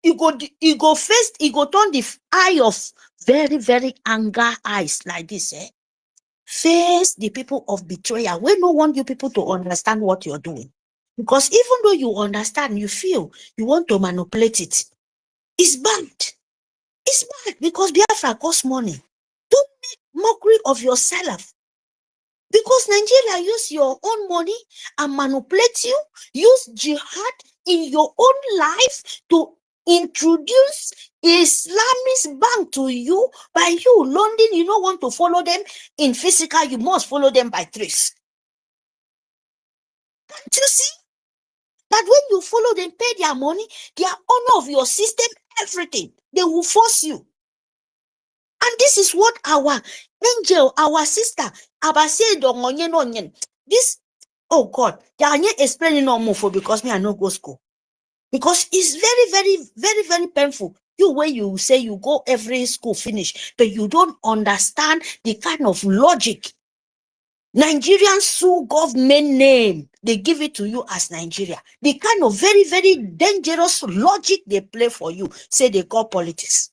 he go turn the eye of very, very anger eyes like this, Face the people of betrayal. We don't want you people to understand what you're doing. Because even though you understand, you feel you want to manipulate it. It's bad. It's bad because Biafra costs money. Don't make mockery of yourself. Because Nigeria use your own money and manipulate you, use jihad in your own life to introduce Islamist bank to you. By you, London, you don't want to follow them in physical, you must follow them by trace. Do you see? That when you follow them, pay their money, their honor of your system, everything, they will force you. And this is what our angel, our sister, this, oh God, they are not explaining no more for because me I no go school. Because it's very, very, very, very painful. You when you say you go every school finish, but you don't understand the kind of logic. Nigerian sue government name, they give it to you as Nigeria. The kind of very, very dangerous logic they play for you, say they call politics.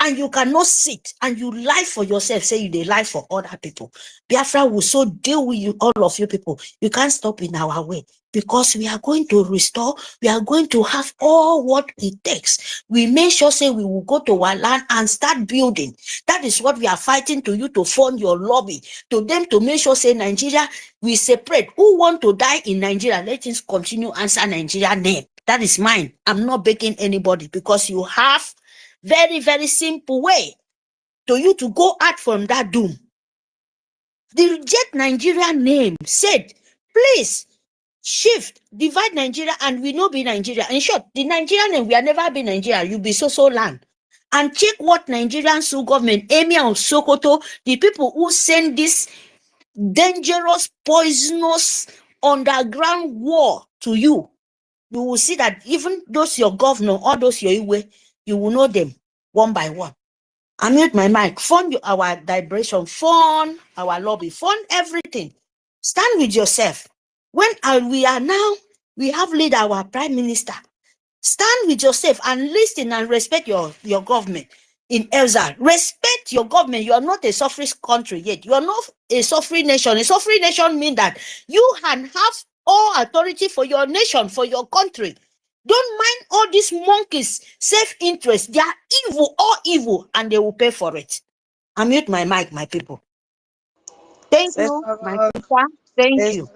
And you cannot sit and you lie for yourself, say you they lie for other people. Biafra will so deal with you, all of you people. You can't stop in our way because we are going to restore. We are going to have all what it takes. We make sure say we will go to our land and start building. That is what we are fighting to you to fund your lobby to them to make sure say Nigeria we separate. Who want to die in Nigeria? Let us continue answer Nigeria name. That is mine. I'm not begging anybody because you have very, very simple way to you to go out from that doom. The reject Nigeria name said, please shift, divide Nigeria and we not be Nigeria. In short, the Nigerian name, we have never been Nigeria, you be so land. And check what Nigerian Sioux government, Emir of Sokoto, the people who send this dangerous, poisonous underground war to you. You will see that even those your governor, all those your Iwe, you will know them one by one. I mute my mic. Fund our liberation, fund our lobby, fund everything. Stand with yourself. When we are now, we have lead our prime minister. Stand with yourself and listen and respect your government in Elza. Respect your government. You are not a suffering country yet. You are not a suffering nation. A suffering nation means that you can have all authority for your nation, for your country. Don't mind all these monkeys, self-interest. They are evil, all evil, and they will pay for it. I mute my mic, my people. Thank you, my sister. Thank you.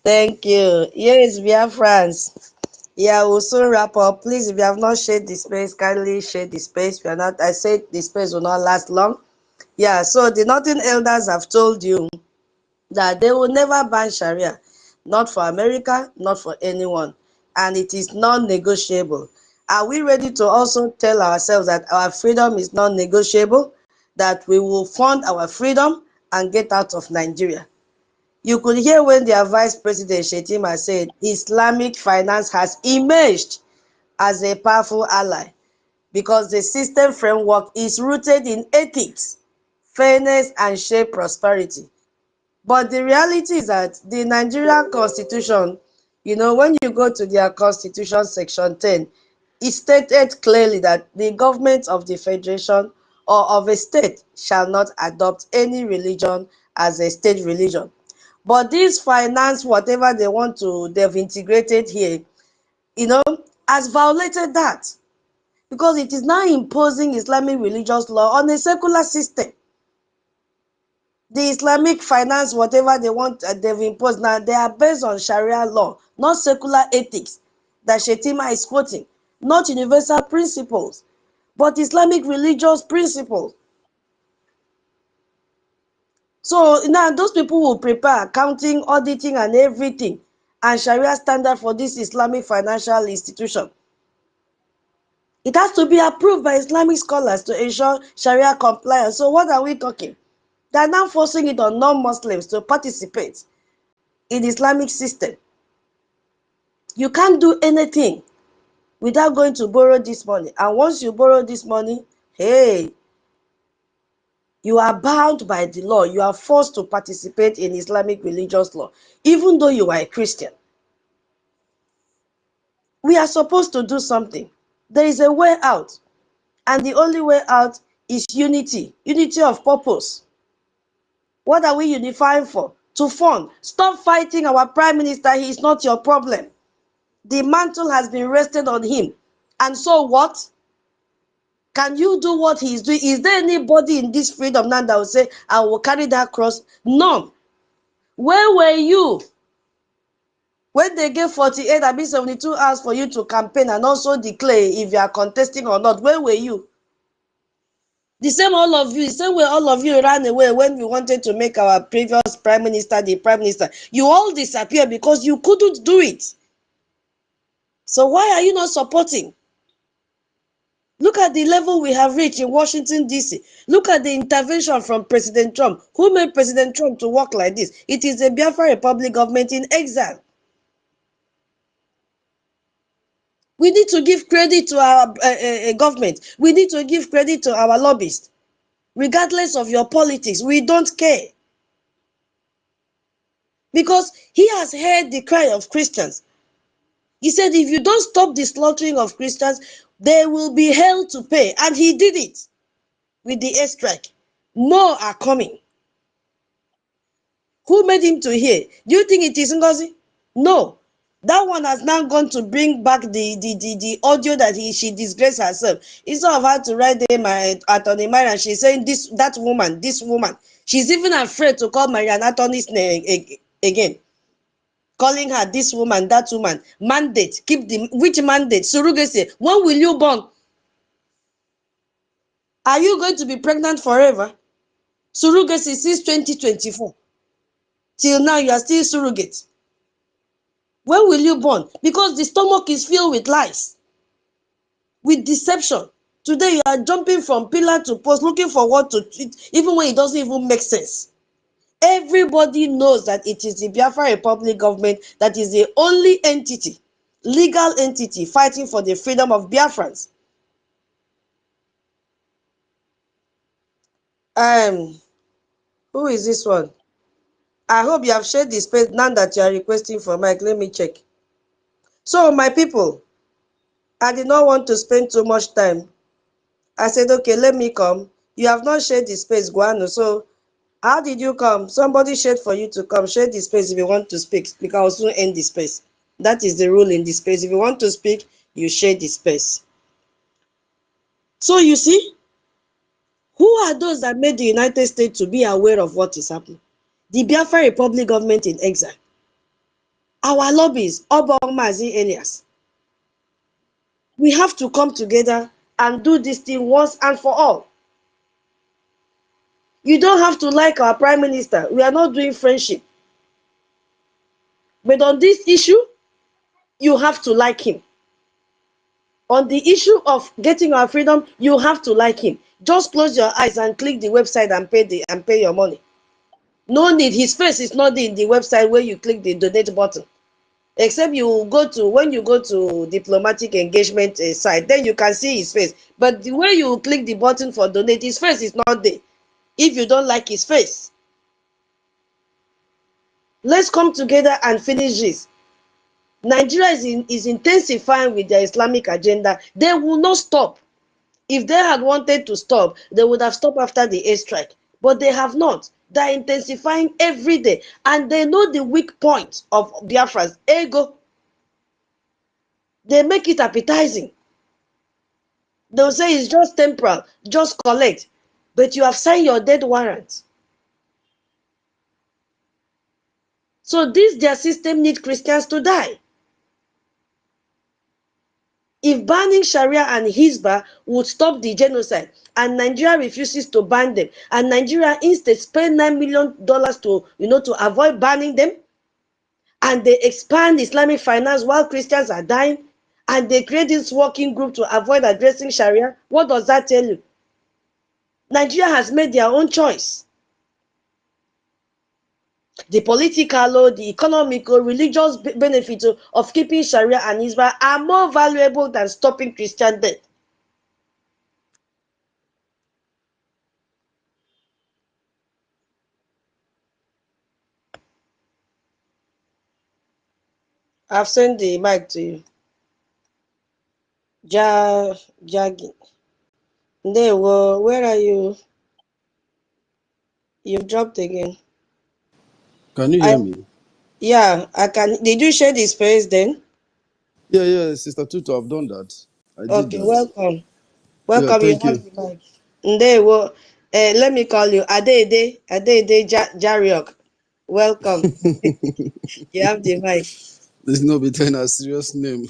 Thank you. Yes, we are friends. Yeah, we'll soon wrap up. Please, if you have not shared the space, kindly share the space. We are not. I said the space will not last long. Yeah. So the Northern elders have told you that they will never ban Sharia, not for America, not for anyone, and it is non-negotiable. Are we ready to also tell ourselves that our freedom is non-negotiable, that we will fund our freedom and get out of Nigeria? You could hear when their Vice President Shetima said Islamic finance has emerged as a powerful ally because the system framework is rooted in ethics, fairness, and shared prosperity. But the reality is that the Nigerian constitution, when you go to their constitution section 10, it stated clearly that the government of the federation or of a state shall not adopt any religion as a state religion. But this finance, whatever they want to, they've integrated here, has violated that because it is now imposing Islamic religious law on a secular system. The Islamic finance, whatever they want, they've imposed now, they are based on Sharia law, not secular ethics that Shetima is quoting, not universal principles, but Islamic religious principles. So now those people will prepare accounting, auditing, and everything, and Sharia standard for this Islamic financial institution. It has to be approved by Islamic scholars to ensure Sharia compliance. So what are we talking? They are now forcing it on non-Muslims to participate in the Islamic system. You can't do anything without going to borrow this money. And once you borrow this money, hey, you are bound by the law. You are forced to participate in Islamic religious law, even though you are a Christian. We are supposed to do something. There is a way out. And the only way out is unity, unity of purpose. What are we unifying for? To fund. Stop fighting our prime minister. He is not your problem. The mantle has been rested on him. And so what? Can you do what he is doing? Is there anybody in this freedom now that will say, I will carry that cross? None. Where were you when they gave 48, I mean 72 hours for you to campaign and also declare if you are contesting or not? Where were you? The same all of you, the same way all of you ran away when we wanted to make our previous prime minister the prime minister. You all disappeared because you couldn't do it. So why are you not supporting? Look at the level we have reached in Washington, D.C. Look at the intervention from President Trump. Who made President Trump to work like this? It is the Biafra Republic government in exile. We need to give credit to our government. We need to give credit to our lobbyists. Regardless of your politics, we don't care. Because he has heard the cry of Christians. He said, if you don't stop the slaughtering of Christians, they will be held to pay. And he did it with the airstrike. More are coming. Who made him to hear? Do you think it is Ngozi? No. That one has now gone to bring back the audio that she disgraced herself. Instead of her to write them at on the and she's saying this woman. She's even afraid to call Marian Anthony's name again. Calling her this woman, that woman. Mandate. Which mandate? Surrogacy. When will you born? Are you going to be pregnant forever? Surrogacy since 2024. Till now, you are still surrogate. When will you born? Because the stomach is filled with lies, with deception. Today, you are jumping from pillar to post, looking for what to tweet, even when it doesn't even make sense. Everybody knows that it is the Biafra Republic government that is the only entity, legal entity, fighting for the freedom of Biafrans. Who is this one? I hope you have shared the space now that you are requesting for Mike. Let me check. So, my people, I did not want to spend too much time. I said, okay, let me come. You have not shared the space, Guano. So, how did you come? Somebody shared for you to come. Share the space if you want to speak. We can also end the space. That is the rule in the space. If you want to speak, you share the space. So, you see, who are those that made the United States to be aware of what is happening? The Biafra Republic government in exile. Our lobbies, Obong Mazi Elias. We have to come together and do this thing once and for all. You don't have to like our prime minister. We are not doing friendship. But on this issue, you have to like him. On the issue of getting our freedom, you have to like him. Just close your eyes and click the website and pay your money. No need. His face is not in the website where you click the donate button. Except you go to, when you go to diplomatic engagement site, then you can see his face. But the way you click the button for donate, his face is not there. If you don't like his face, let's come together and finish this. Nigeria is intensifying with their Islamic agenda. They will not stop. If they had wanted to stop, they would have stopped after the airstrike. But they have not. They're intensifying every day. And they know the weak point of Biafra's ego. They make it appetizing. They'll say it's just temporal, just collect. But you have signed your death warrant. So this their system need Christians to die. If banning Sharia and Hizbah would stop the genocide, and Nigeria refuses to ban them, and Nigeria instead spend $9 million to avoid banning them, and they expand Islamic finance while Christians are dying, and they create this working group to avoid addressing Sharia, what does that tell you? Nigeria has made their own choice. The political, the economical, religious benefits of keeping Sharia and Hizbah are more valuable than stopping Christian death. I've sent the mic to you. Jagi. Ndewo, where are you? You've dropped again. Can you hear me? Yeah, I can. Did you share the space then? Yeah, Sister Tutu, I've done that. I did Okay, that. welcome. Yeah, Welcome, you thank have you. the mic. Ndewo, let me call you Adede Jariok. Welcome. You have the mic. There's no between a serious name.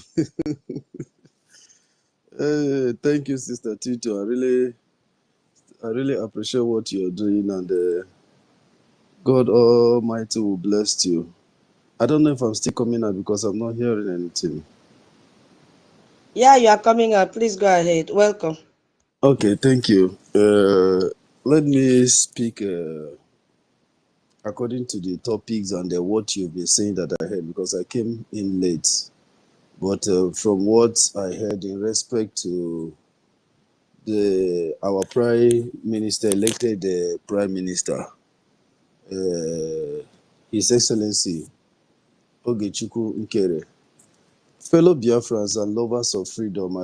Thank you, Sister Tutu. I really appreciate what you're doing, and God Almighty will bless you. I don't know if I'm still coming out because I'm not hearing anything. Yeah, you are coming up. Please go ahead. Welcome. Okay, thank you. Let me speak according to the topics and what you've been saying that I heard, because I came in late. But from what I heard in respect to our prime minister, elected prime minister, His Excellency Ogechukwu Nkere, fellow Biafrans and lovers of freedom,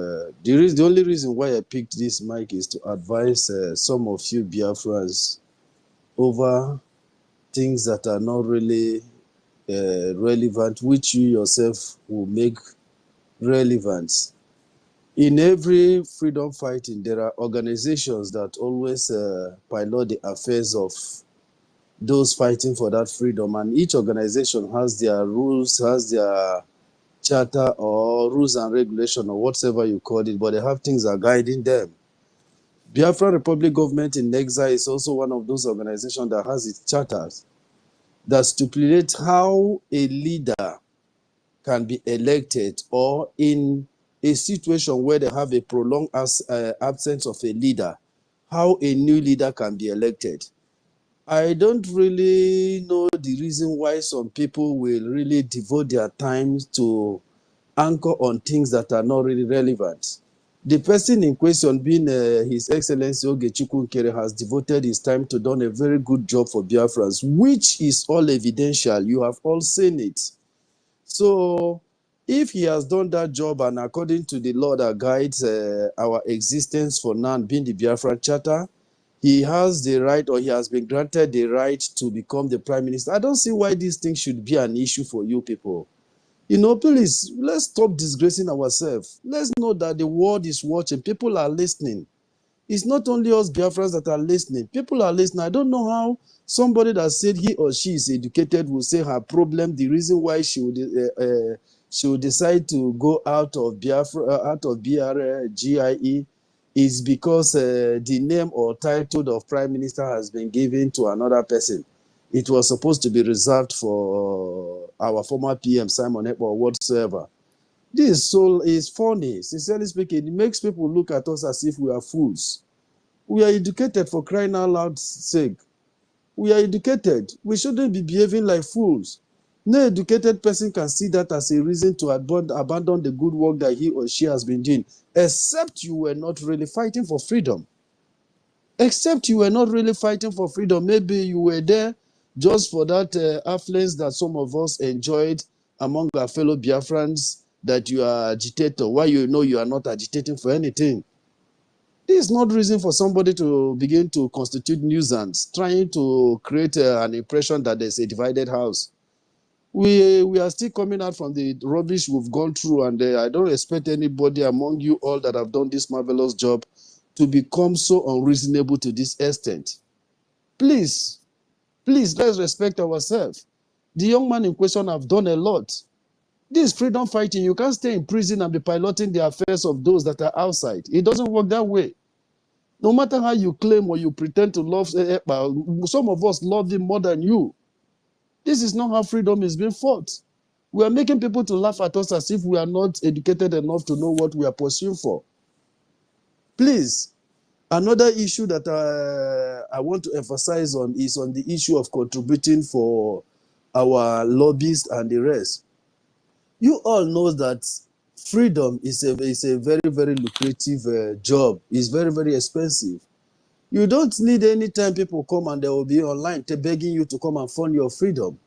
the only reason why I picked this mic is to advise some of you Biafrans over things that are not really relevant, which you yourself will make relevant. In every freedom fighting, there are organizations that always pilot the affairs of those fighting for that freedom, and each organization has their rules, has their charter or rules and regulation or whatever you call it, but they have things that are guiding them. Biafra Republic Government in Exile is also one of those organizations that has its charters that stipulate how a leader can be elected, or in a situation where they have a prolonged absence of a leader, how a new leader can be elected. I don't really know the reason why some people will really devote their time to anchor on things that are not really relevant. The person in question, being His Excellency Ogechukwu Nkere, has devoted his time to done a very good job for Biafrans, which is all evidential. You have all seen it. So if he has done that job, and according to the law that guides our existence for now, being the Biafran Charter, he has the right, or he has been granted the right to become the prime minister. I don't see why this thing should be an issue for you people. Please, let's stop disgracing ourselves. Let's know that the world is watching. People are listening. It's not only us Biafrans that are listening. People are listening. I don't know how somebody that said he or she is educated will say her problem, the reason why she would decide to go out of Biafra, out of BRGIE, is because the name or title of prime minister has been given to another person. It was supposed to be reserved for our former PM, Simon Ekpa, or whatsoever. This soul is funny. Sincerely speaking, it makes people look at us as if we are fools. We are educated, for crying out loud's sake. We are educated. We shouldn't be behaving like fools. No educated person can see that as a reason to abandon the good work that he or she has been doing, except you were not really fighting for freedom. Except you were not really fighting for freedom. Maybe you were there just for that affluence that some of us enjoyed among our fellow Biafrans, that you are agitator. Why you know you are not agitating for anything? This is not reason for somebody to begin to constitute nuisance, trying to create an impression that there's a divided house. We are still coming out from the rubbish we've gone through, and I don't expect anybody among you all that have done this marvelous job to become so unreasonable to this extent. Please, let's respect ourselves. The young man in question have done a lot. This freedom fighting, you can't stay in prison and be piloting the affairs of those that are outside. It doesn't work that way. No matter how you claim or you pretend to love, some of us love him more than you. This is not how freedom is being fought. We are making people to laugh at us as if we are not educated enough to know what we are pursuing for. Please, another issue that I want to emphasize on is on the issue of contributing for our lobbyists and the rest. You all know that freedom is a very, very lucrative job. It's very, very expensive. You don't need any time people come and they will be online begging you to come and fund your freedom.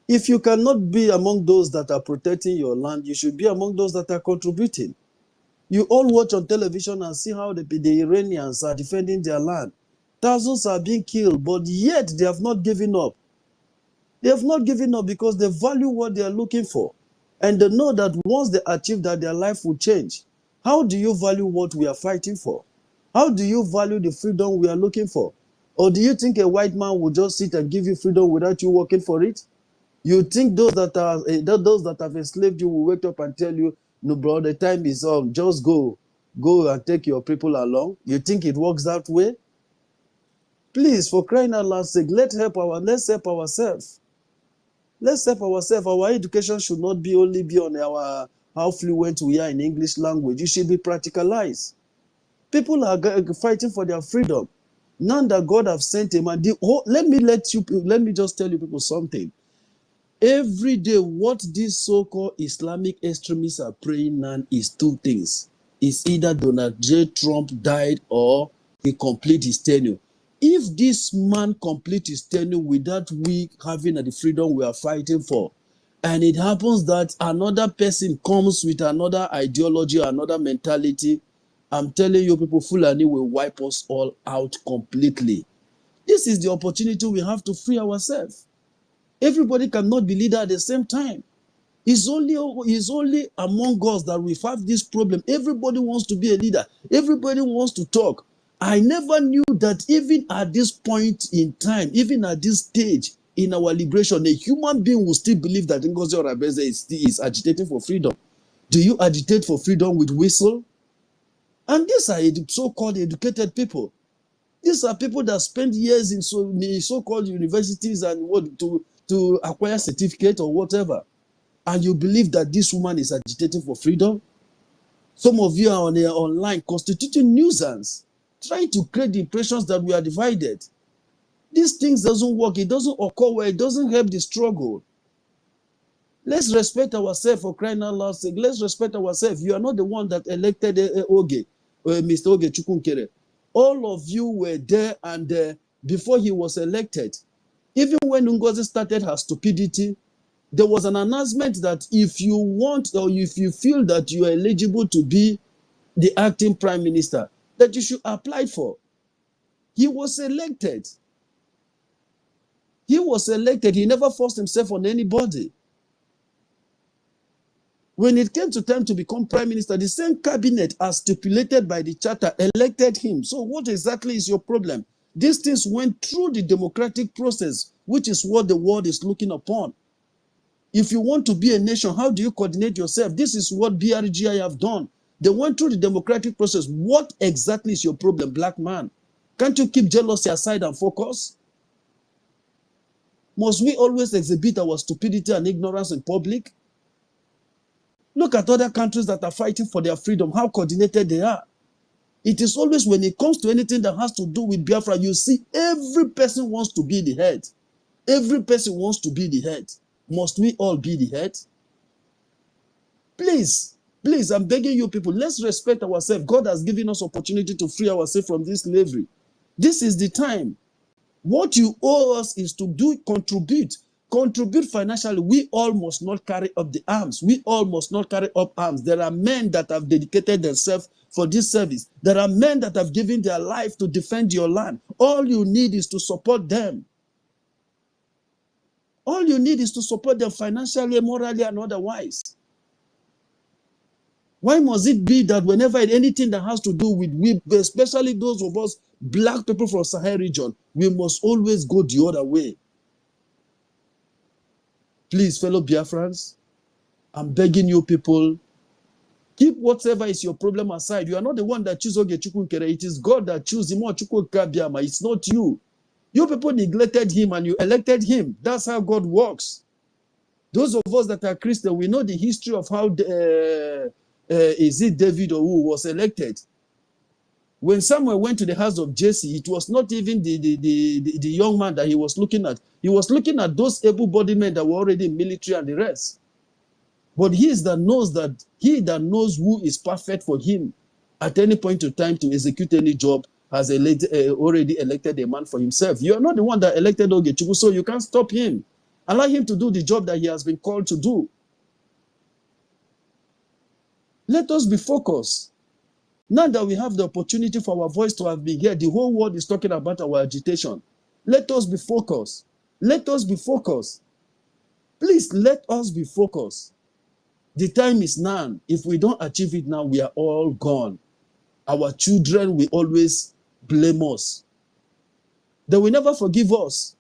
If you cannot be among those that are protecting your land, you should be among those that are contributing. You all watch on television and see how the Iranians are defending their land. Thousands are being killed, but yet they have not given up. They have not given up because they value what they are looking for. And they know that once they achieve that, their life will change. How do you value what we are fighting for? How do you value the freedom we are looking for? Or do you think a white man will just sit and give you freedom without you working for it? You think those that have enslaved you will wake up and tell you, no, bro, the time is up. Just go and take your people along. You think it works that way? Please, for crying out loud sake, let's help ourselves. Let's help ourselves. Our education should not be only on how fluent we are in English language. It should be practicalized. People are fighting for their freedom. None that God have sent him. And let me just tell you people something. Every day, what these so-called Islamic extremists are praying now is two things. It's either Donald J. Trump died or he complete his tenure. If this man complete his tenure without we having the freedom we are fighting for, and it happens that another person comes with another ideology, another mentality, I'm telling you people, Fulani will wipe us all out completely. This is the opportunity we have to free ourselves. Everybody cannot be leader at the same time. It's only among us that we have this problem. Everybody wants to be a leader. Everybody wants to talk. I never knew that even at this point in time, even at this stage in our liberation, a human being will still believe that Ngozi Orebeze is agitating for freedom. Do you agitate for freedom with whistle? And these are so-called educated people. These are people that spend years in so-called universities and to acquire certificate or whatever. And you believe that this woman is agitating for freedom? Some of you are online constituting nuisance, trying to create the impressions that we are divided. These things doesn't work. It doesn't occur where it doesn't help the struggle. Let's respect ourselves, for crying out loud sake. Let's respect ourselves. You are not the one that elected Mr. Oge Chukwunkere. All of you were there and before he was elected. Even when Ngozi started her stupidity, there was an announcement that if you want or if you feel that you are eligible to be the acting prime minister, that you should apply for. He was elected. He was elected. He never forced himself on anybody. When it came to time to become prime minister, the same cabinet as stipulated by the charter elected him. So what exactly is your problem? These things went through the democratic process, which is what the world is looking upon. If you want to be a nation, how do you coordinate yourself? This is what BRGI have done. They went through the democratic process. What exactly is your problem, black man? Can't you keep jealousy aside and focus? Must we always exhibit our stupidity and ignorance in public? Look at other countries that are fighting for their freedom, how coordinated they are. It is always when it comes to anything that has to do with Biafra, you see every person wants to be the head. Every person wants to be the head. Must we all be the head? Please, I'm begging you people, let's respect ourselves. God has given us opportunity to free ourselves from this slavery. This is the time. What you owe us is to contribute financially. We all must not carry up the arms. We all must not carry up arms. There are men that have dedicated themselves for this service. There are men that have given their life to defend your land. All you need is to support them. All you need is to support them financially, morally, and otherwise. Why must it be that whenever anything that has to do with, especially those of us black people from Sahel region, we must always go the other way? Please, fellow Biafrans, I'm begging you people, keep whatever is your problem aside. You are not the one that chooses Ogechukwu NKERE. It is God that chooses him. It's not you. You people neglected him and you elected him. That's how God works. Those of us that are Christian, we know the history of how is it David or who was elected. When Samuel went to the house of Jesse, it was not even the young man that he was looking at. He was looking at those able-bodied men that were already in military and the rest. But he that knows who is perfect for him at any point in time to execute any job has already elected a man for himself. You are not the one that elected Ogechukwu, so you can't stop him. Allow him to do the job that he has been called to do. Let us be focused. Now that we have the opportunity for our voice to have been heard, the whole world is talking about our agitation. Let us be focused. Let us be focused. Please, let us be focused. The time is now. If we don't achieve it now, we are all gone. Our children will always blame us. They will never forgive us.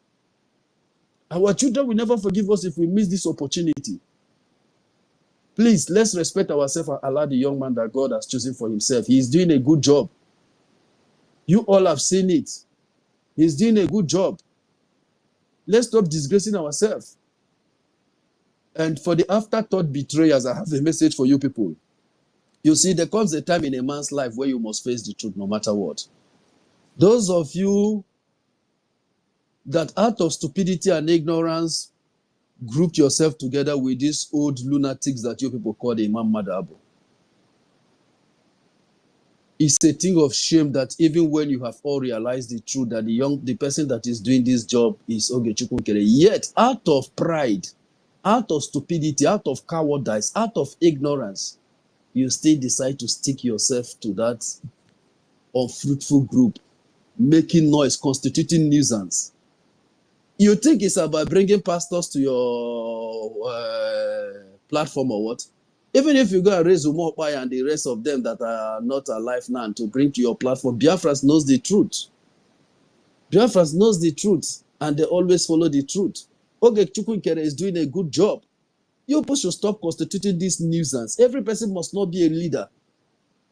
Our children will never forgive us if we miss this opportunity. Please, let's respect ourselves and allow the young man that God has chosen for himself. He is doing a good job. You all have seen it. He's doing a good job. Let's stop disgracing ourselves. And for the afterthought betrayers, I have a message for you people. You see, there comes a time in a man's life where you must face the truth no matter what. Those of you that out of stupidity and ignorance grouped yourself together with these old lunatics that you people call the Imam Madabo. It's a thing of shame that even when you have all realized the truth that the person that is doing this job is Ogechukwu NKERE, yet out of pride, out of stupidity, out of cowardice, out of ignorance, you still decide to stick yourself to that unfruitful group, making noise, constituting nuisance. You think it's about bringing pastors to your platform or what? Even if you go and raise Umopai and the rest of them that are not alive now to bring to your platform, Biafras knows the truth. Biafras knows the truth and they always follow the truth. Ogechukwu NKERE is doing a good job. You people should stop constituting this nuisance. Every person must not be a leader.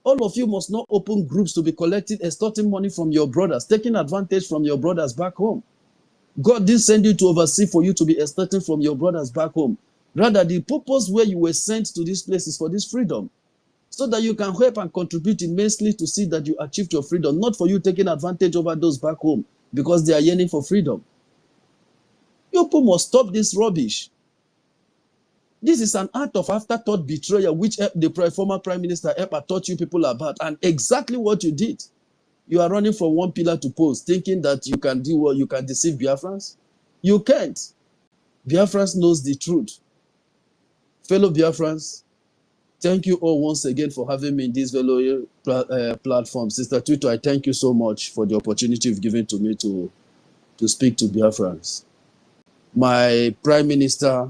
All of you must not open groups to be collecting, extorting money from your brothers, taking advantage from your brothers back home. God didn't send you to oversee for you to be extorting from your brothers back home. Rather, the purpose where you were sent to this place is for this freedom, so that you can help and contribute immensely to see that you achieved your freedom, not for you taking advantage over those back home because they are yearning for freedom. You people must stop this rubbish. This is an act of afterthought betrayal, which the former Prime Minister Epa taught you people about, and exactly what you did. You are running from one pillar to post, thinking that you can do what you can deceive Biafrans. You can't. Biafrans knows the truth. Fellow Biafrans, thank you all once again for having me in this very platform. Sister Twitter, I thank you so much for the opportunity you've given to me to speak to Biafrans. My Prime Minister,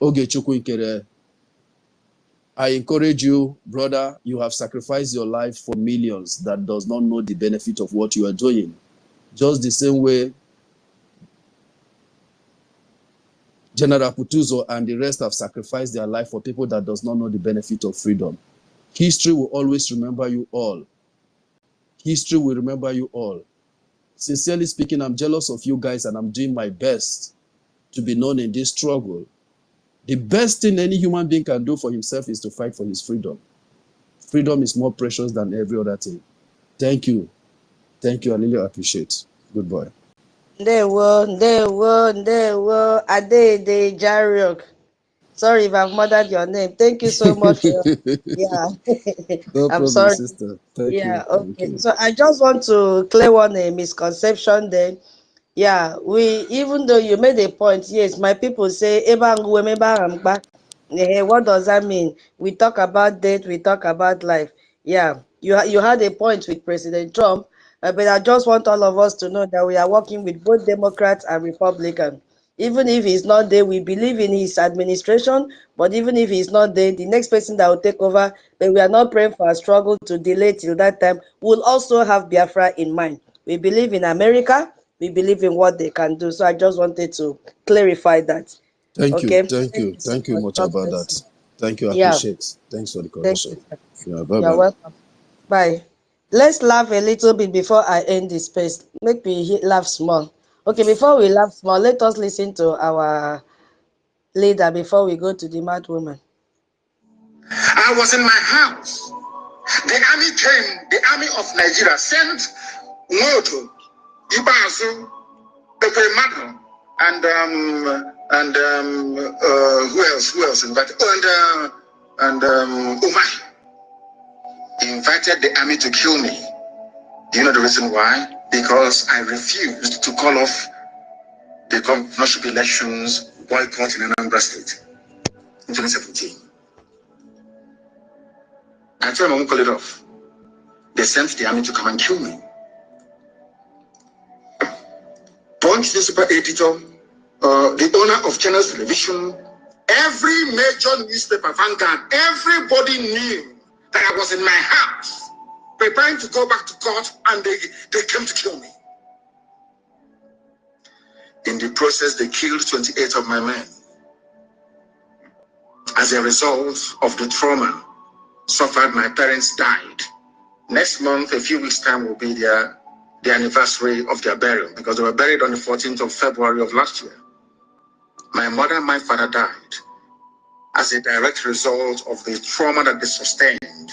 Ogechukwu NKERE, I encourage you, brother, you have sacrificed your life for millions that does not know the benefit of what you are doing. Just the same way General Kutuzo and the rest have sacrificed their life for people that does not know the benefit of freedom. History will always remember you all. History will remember you all. Sincerely speaking, I'm jealous of you guys and I'm doing my best to be known in this struggle. The best thing any human being can do for himself is to fight for his freedom. Freedom is more precious than every other thing. Thank you. Thank you. I really appreciate. Goodbye. Ndewo, Ade Jariok. Sorry if I've murdered your name. Thank you so much for yeah. No I'm problem, sorry. sister. Thank Yeah, you. Thank okay. you. So I just want to clear one misconception then. Yeah, even though you made a point, yes, my people say what does that mean? We talk about death, we talk about life. Yeah, you had a point with President Trump, but I just want all of us to know that we are working with both Democrats and Republicans. Even if he's not there, we believe in his administration, but even if he's not there, the next person that will take over, but we are not praying for a struggle to delay till that time, we'll also have Biafra in mind. We believe in America, we believe in what they can do. So I just wanted to clarify that. Thank you, Okay. thank Thank you, you so thank you much. much God about bless that. you. Thank you, I Yeah. appreciate. Thanks for the Thank correction. you, sir. Yeah, bye You're bye. welcome. Bye. Let's laugh a little bit before I end this space. Make me laugh small. Okay, before we laugh small, let us listen to our leader before we go to the mad woman. I was in my house. The army came, the army of Nigeria sent Moto, Ibazu, Pepe and who else? Who else invited? Umar invited the army to kill me. Do you know the reason why? Because I refused to call off the governorship elections boycott in Anambra State in 2017. I told them I won't call it off. They sent the army to come and kill me. Punch newspaper editor, the owner of Channels Television, every major newspaper, Vanguard, everybody knew that I was in my house preparing to go back to court, and they came to kill me. In the process, they killed 28 of my men. As a result of the trauma suffered, my parents died. Next month, a few weeks' time, will be the anniversary of their burial, because they were buried on the 14th of February of last year. My mother and my father died as a direct result of the trauma that they sustained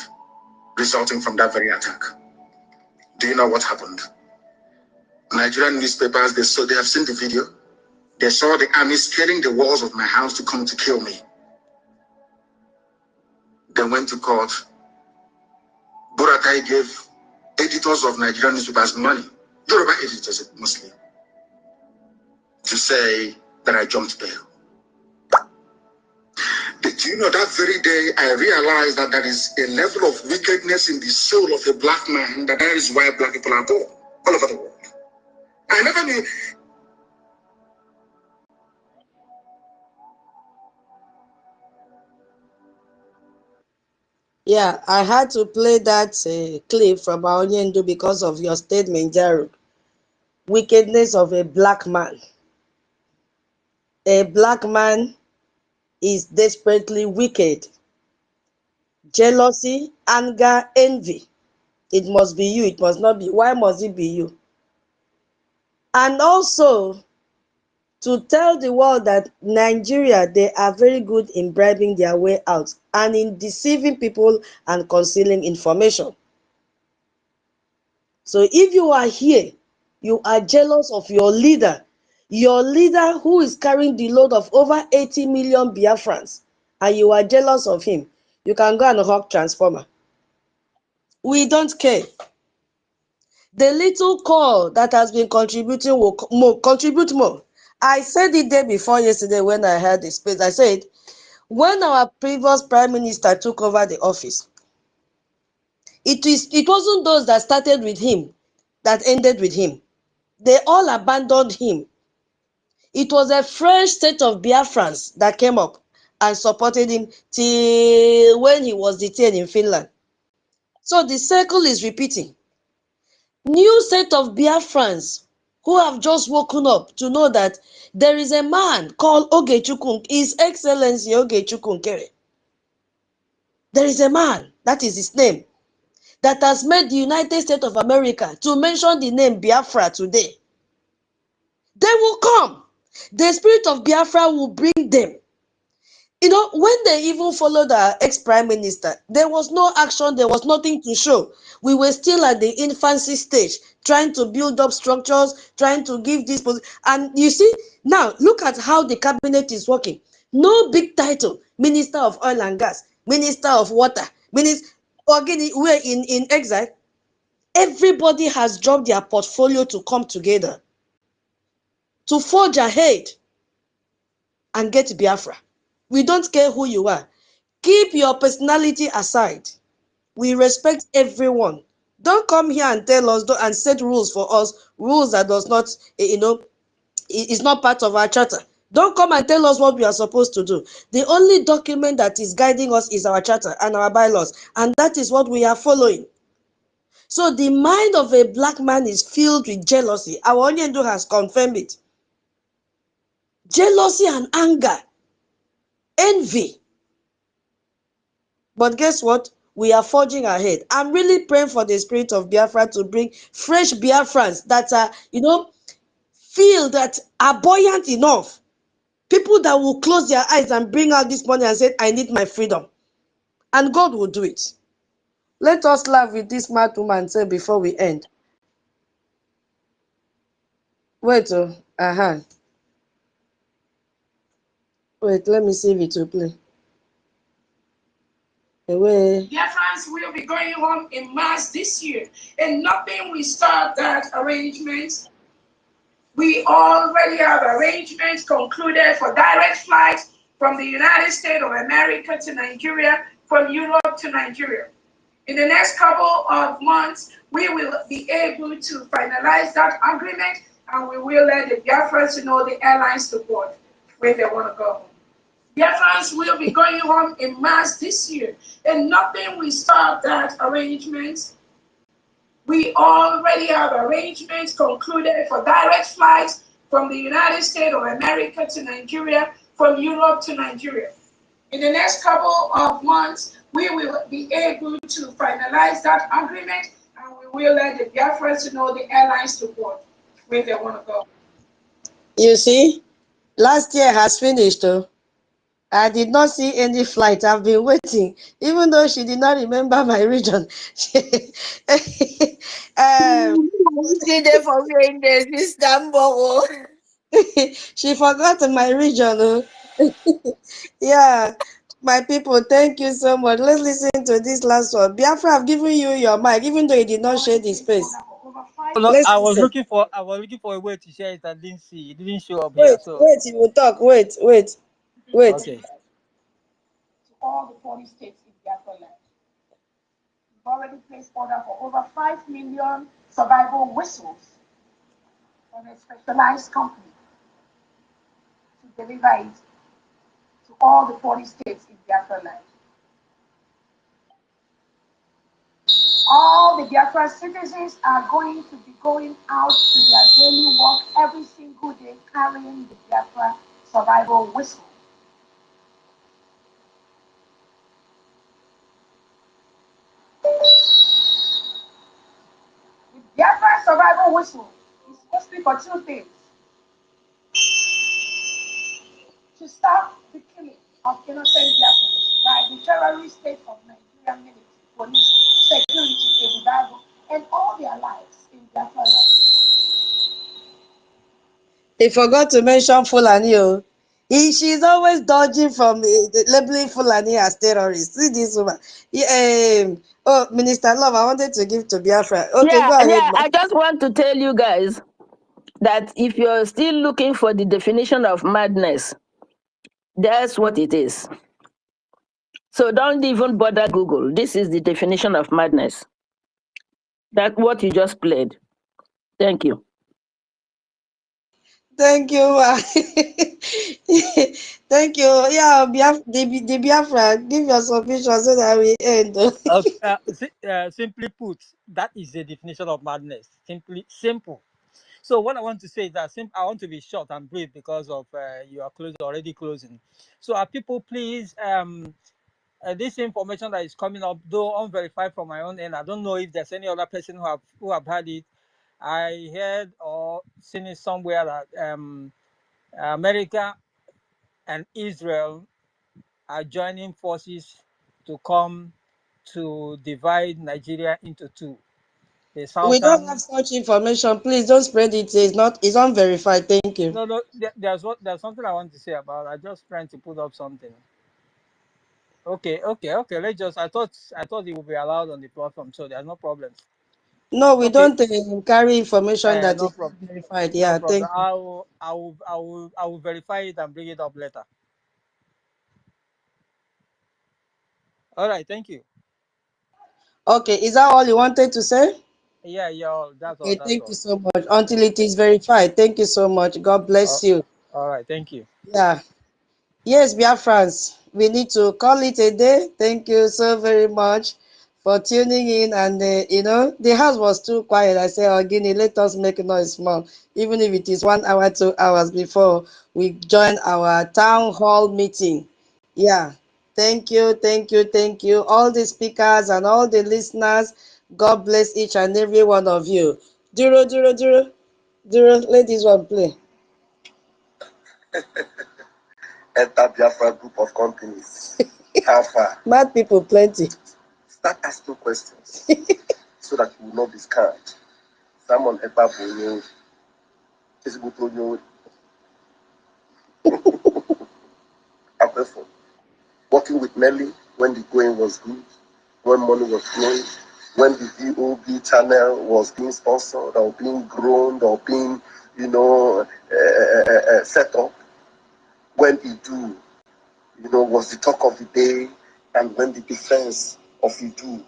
resulting from that very attack. Do you know what happened? Nigerian newspapers, they have seen the video. They saw the army scaling the walls of my house to come to kill me. They went to court. Buratai gave editors of Nigerian newspapers money, Yoruba editors mostly, to say that I jumped bail. Do you know, that very day I realized that there is a level of wickedness in the soul of a black man, that is why black people are poor all over the world. I never knew. Yeah, I had to play that clip from Aonyendo because of your statement, Jared. Wickedness of a black man. A black man is desperately wicked. Jealousy, anger, envy. It must be you. It must not be. Why must it be you? And also, to tell the world that Nigeria, they are very good in bribing their way out and in deceiving people and concealing information. So if you are here, you are jealous of your leader who is carrying the load of over 80 million Biafrans, and you are jealous of him, you can go and hug transformer. We don't care. The little call that has been contributing will contribute more. I said it day before yesterday when I heard the space. I said, when our previous prime minister took over the office, it wasn't those that started with him that ended with him. They all abandoned him. It was a fresh set of Biafrans that came up and supported him till when he was detained in Finland. So the circle is repeating. New set of Biafrans who have just woken up to know that there is a man called Ogechukwu, His Excellency Ogechukwu NKERE. There is a man, that is his name, that has made the United States of America to mention the name Biafra today. They will come. The spirit of Biafra will bring them. You know, when they even followed our ex-prime minister, there was no action, there was nothing to show. We were still at the infancy stage, trying to build up structures, trying to give this position. And you see, now look at how the cabinet is working. No big title, Minister of Oil and Gas, Minister of Water, Minister, again, we're in exile. Everybody has dropped their portfolio to come together, to forge ahead and get Biafra. We don't care who you are. Keep your personality aside. We respect everyone. Don't come here and tell us and set rules for us, rules that does not, is not part of our charter. Don't come and tell us what we are supposed to do. The only document that is guiding us is our charter and our bylaws, and that is what we are following. So the mind of a black man is filled with jealousy. Our Onyendo has confirmed it. Jealousy and anger envy. But guess what? We are forging ahead. I'm really praying for the spirit of Biafra to bring fresh Biafrans that are, feel that are buoyant enough. People that will close their eyes and bring out this money and say, I need my freedom. And God will do it. Let us laugh with this mad woman say before we end. Wait, wait, let me see if it will play. Away. Biafrans will be going home in mass this year, and nothing will stop that arrangement. We already have arrangements concluded for direct flights from the United States of America to Nigeria, from Europe to Nigeria. In the next couple of months, we will be able to finalize that agreement, and we will let the Biafrans know the airlines support where they want to go. Biafrans will be going home in mass this year, and nothing will stop that arrangement. We already have arrangements concluded for direct flights from the United States of America to Nigeria, from Europe to Nigeria. In the next couple of months, we will be able to finalize that agreement, and we will let the Biafrans know the airlines support where they want to go. You see, last year has finished. I did not see any flight. I've been waiting, even though she did not remember my region. For me in this Istanbul. She forgot my region. Yeah, my people, thank you so much. Let's listen to this last one. Biafra, I've given you your mic, even though you did not share the space. No, Let's I listen. was looking for a way to share it. I didn't see. It didn't show up here. Wait, So wait, you will talk. Wait. okay. To all the 40 states in Biafra land. We've already placed order for over 5 million survival whistles from a specialized company to deliver it to all the 40 states in Biafra land. All the Biafra citizens are going to be going out to their daily work every single day carrying the Biafra survival whistle. The Biafra survival whistle is mostly for two things: to stop the killing of innocent Biafrans by the terrorist state of Nigerian military, police, security, and all their lives in Biafra land. He forgot to mention Fulani. She's always dodging from labeling Fulani as terrorists. See this woman. Minister Love, I wanted to give to Biafra. Okay, Yeah, go ahead, yeah. ma. I just want to tell you guys that if you're still looking for the definition of madness, that's what it is. So don't even bother Google. This is the definition of madness. That's what you just played. Thank you. Thank you, ma. Thank you. Yeah, the Biafra, give your submission so that we end. Simply put, that is the definition of madness. Simply simple. So what I want to say is that I want to be short and brief because of you are already closing. So people, please, this information that is coming up, though unverified from my own end, I don't know if there's any other person who have had it. I heard or seen it somewhere that America and Israel are joining forces to come to divide Nigeria into two. The We don't have southern. such information. Please don't spread it. It's unverified. Thank you. No. There's something I want to say about. I just trying to put up something. Okay. Let's just. I thought it would be allowed on the platform, so there's no problem. No, we Okay. don't carry information that No is problem. verified. No Yeah, problem. thank you. I will verify it and bring it up later. All right. Thank you. Okay, is that all you wanted to say? Yeah. That's all. Okay, That's thank you all. so much. Until it is verified. Thank you so much. God bless you. All right. Thank you. Yeah. Yes, Biafrans, we need to call it a day. Thank you so very much for tuning in. And, the house was too quiet. I said, oh, Guinea, let us make noise small, even if it is 1 hour, 2 hours before we join our town hall meeting. Yeah. Thank you, thank you, thank you. All the speakers and all the listeners, God bless each and every one of you. Duro, duro, duro, duro. Let this one play. Enter Biafra group of companies. How far? Mad people plenty. Start asking questions so that you will not be scammed. Someone ever you Facebook told you working with Nelly when the going was good, when money was flowing, when the VOB channel was being sponsored or being grown or being, set up, when Idu, was the talk of the day, and when the defense of Idu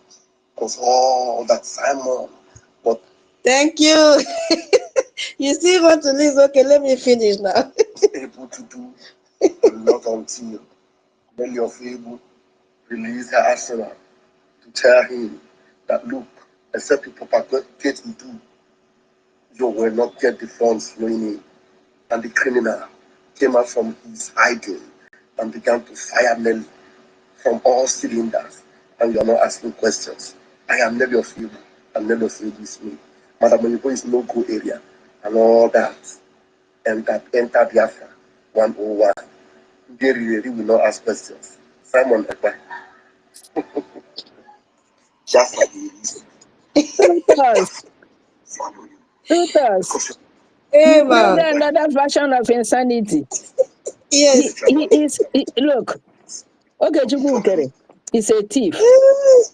was all that Simon. But thank you. You still want to listen? Okay, let me finish now. able to do a lot until Nelly of able released her arsenal to tell him that look, except you propagate Idu, you will not get the funds flowing in. And the criminal came out from his hiding and began to fire Nelly from all cylinders. And you are not asking questions. I am Nelly of Ibu, and Nelly of Ibu is me. Madam Oyibo is no go area, and all that. And that enter Biafra 101. They really will not ask questions. Simon Ekpa. Just like he is. Truthers. Hey, You know man. another version of insanity. Yes. Look, Okechukwu Nkere is a thief.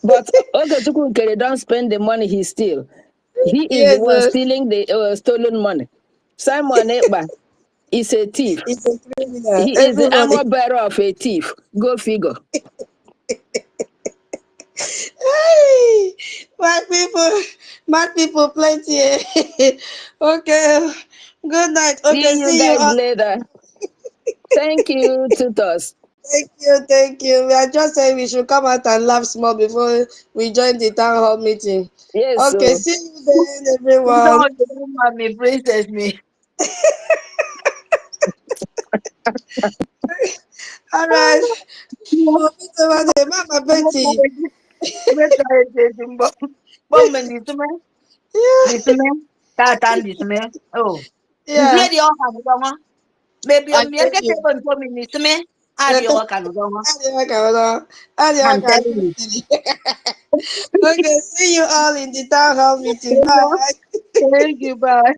But Okechukwu Nkere don't spend the money he steal. He is the Yes, one stealing the stolen money. Simon Ekpa is a thief. it's a criminal. He is the Everybody. armor bearer of a thief. Go figure. Hey, mad people plenty. Okay. Good night. Okay, See you see you guys all. later. Thank you, tutors. Thank you, thank you. We are just saying we should come out and laugh small before we join the town hall meeting. Yes, Okay, so see you then, everyone. Don't mommy, princess me. All right. We'll meet over there. Mama Betty. Bomben ditume, Yeah. ditume, tatan ditume. Oh, Yeah. mbiye di oka ngongo. Baby, I on me tell get you. on to me ditume. Adi oka ngongo. I'm telling you. Okay, see you all in the town hall meeting. Bye. Thank you, bye.